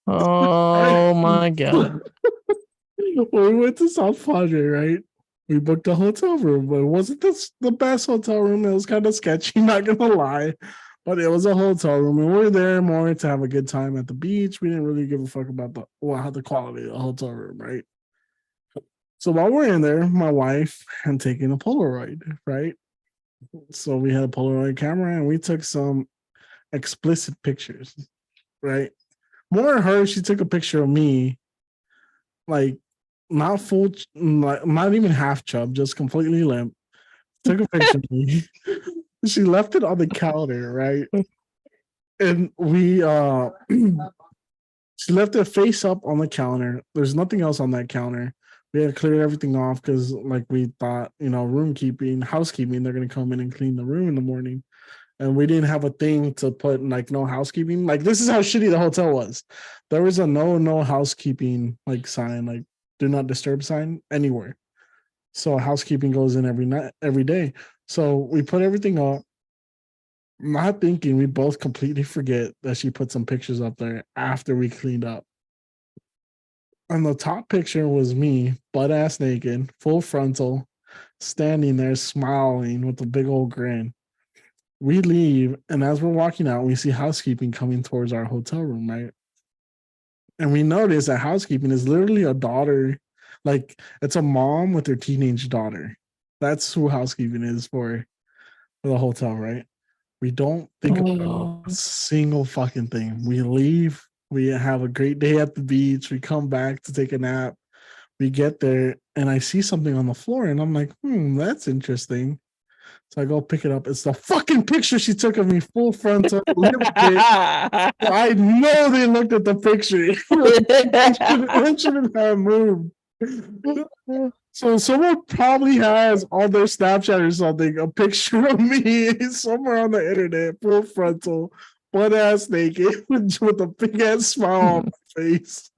oh my God. when we went to South Padre, right? we booked a hotel room, but it wasn't the best hotel room. It was kind of sketchy, not gonna lie. But it was a hotel room, and we were there more to have a good time at the beach. We didn't really give a fuck about the quality of the hotel room, right? So while we're in there, my wife and taking a Polaroid, right? So we had a Polaroid camera, and we took some explicit pictures, right? More her, she took a picture of me, like not full, like not even half chub, just completely limp. Took a picture of me. She left it on the counter, right? And we she left it face up on the counter. There's nothing else on that counter. We had to clear everything off because like we thought, housekeeping, they're gonna come in and clean the room in the morning. And we didn't have a thing to put like no housekeeping. Like this is how shitty the hotel was. There was a no housekeeping like sign, like do not disturb sign anywhere. So housekeeping goes in every day. So we put everything up. Not thinking, we both completely forget that she put some pictures up there after we cleaned up. And the top picture was me, butt ass naked, full frontal, standing there smiling with a big old grin. We leave, and as we're walking out, we see housekeeping coming towards our hotel room, right? And we notice that housekeeping is literally a daughter, like it's a mom with her teenage daughter. That's who housekeeping is for the hotel, right? We don't think about a single fucking thing. We leave, we have a great day at the beach, we come back to take a nap, we get there, and I see something on the floor, and I'm like, that's interesting. So I go pick it up. It's the fucking picture she took of me, full frontal. I know they looked at the picture. It shouldn't have moved. So someone probably has on their Snapchat or something a picture of me somewhere on the internet, full frontal, butt ass naked, with a big ass smile on my face.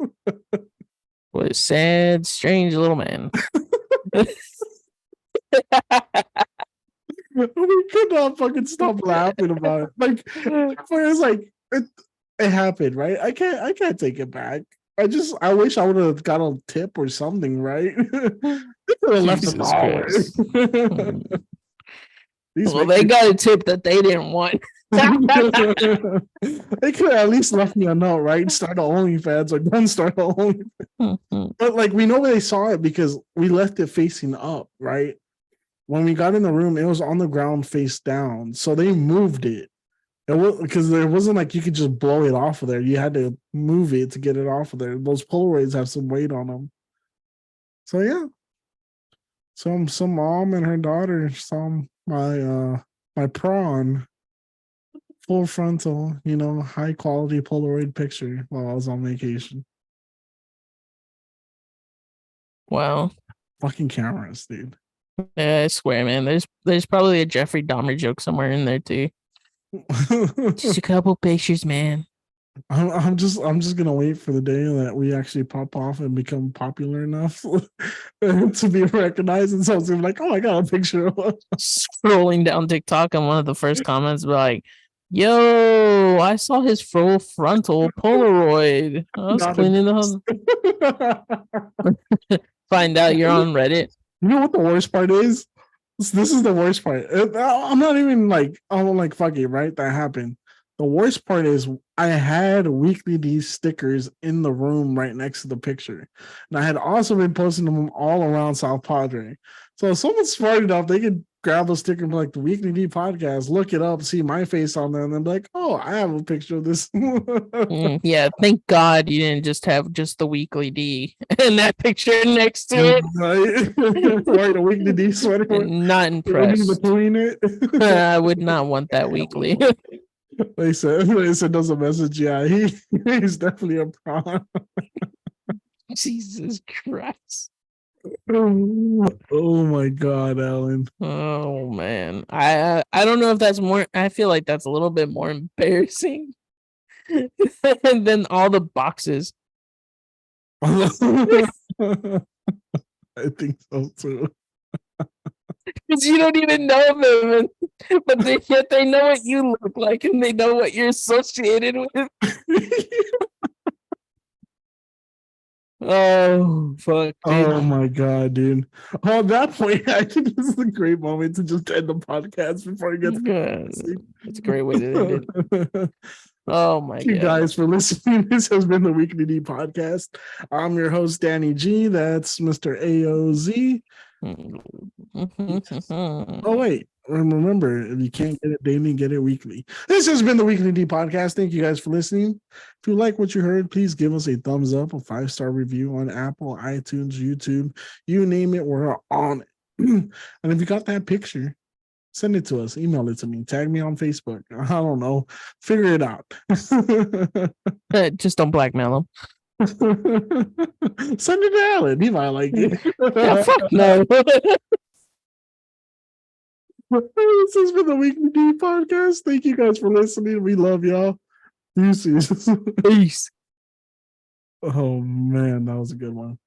What a sad, strange little man. We could not fucking stop laughing about it. Like, it's like it happened, right? I can't take it back. I wish I would have got a tip or something, right? They could have left $1. Well, they got a tip that they didn't want. They could have at least left me a note, right? Start a OnlyFans or don't start a OnlyFans. But like we know where they saw it because we left it facing up, right? When we got in the room, it was on the ground face down. So they moved it. It was because there wasn't like you could just blow it off of there. You had to move it to get it off of there. Those Polaroids have some weight on them. So yeah. Some mom and her daughter saw my prawn full frontal, high quality Polaroid picture while I was on vacation. Wow. Fucking cameras, dude. Yeah, I swear, man. There's probably a Jeffrey Dahmer joke somewhere in there too. Just a couple pictures, man. I'm just gonna wait for the day that we actually pop off and become popular enough to be recognized, and someone's gonna be like, "Oh, I got a picture of us." Scrolling down TikTok, and one of the first comments be like, "Yo, I saw his full frontal Polaroid. I was cleaning the home." Find out you're on Reddit. You know what the worst part is? This is the worst part. I'm not even like, I'm like, fuck it, right? That happened. The worst part is I had Weekly D's stickers in the room right next to the picture. And I had also been posting them all around South Padre. So if someone's smart enough, they could grab a sticker and be like, the Weekly D podcast, look it up, see my face on there, and then be like, oh, I have a picture of this. Yeah, thank God you didn't just have just the Weekly D and that picture next to it. Right, a Weekly D sweater. Not impressed. Between it. I would not want that weekly. They said there's a message. Yeah, he's definitely a prawn. Jesus Christ. Oh my God, Alan. Oh man. I don't know if that's more, I feel like that's a little bit more embarrassing than all the boxes. I think so too. Because you don't even know them, but yet they know what you look like and they know what you're associated with. Oh fuck, dude. Oh my god, dude. Oh, at that point, I think this is a great moment to just end the podcast before it gets. It's a great way to end it. Oh my Thank you god. guys for listening. This has been the Weekly D podcast. I'm your host, Danny G. That's Mr. AOZ. Oh, wait. Remember, if you can't get it daily, get it weekly. This has been the Weekly D podcast. Thank you guys for listening. If you like what you heard, please give us a thumbs up, a 5-star review on Apple, iTunes, YouTube. You name it, we're on it. And if you got that picture, send it to us. Email it to me. Tag me on Facebook. I don't know. Figure it out. Just don't blackmail him. Send it to Alan. He might like it. Yeah, fuck no. This has been the Weekly D podcast. Thank you guys for listening. We love y'all. Peace. Peace. Oh man, that was a good one.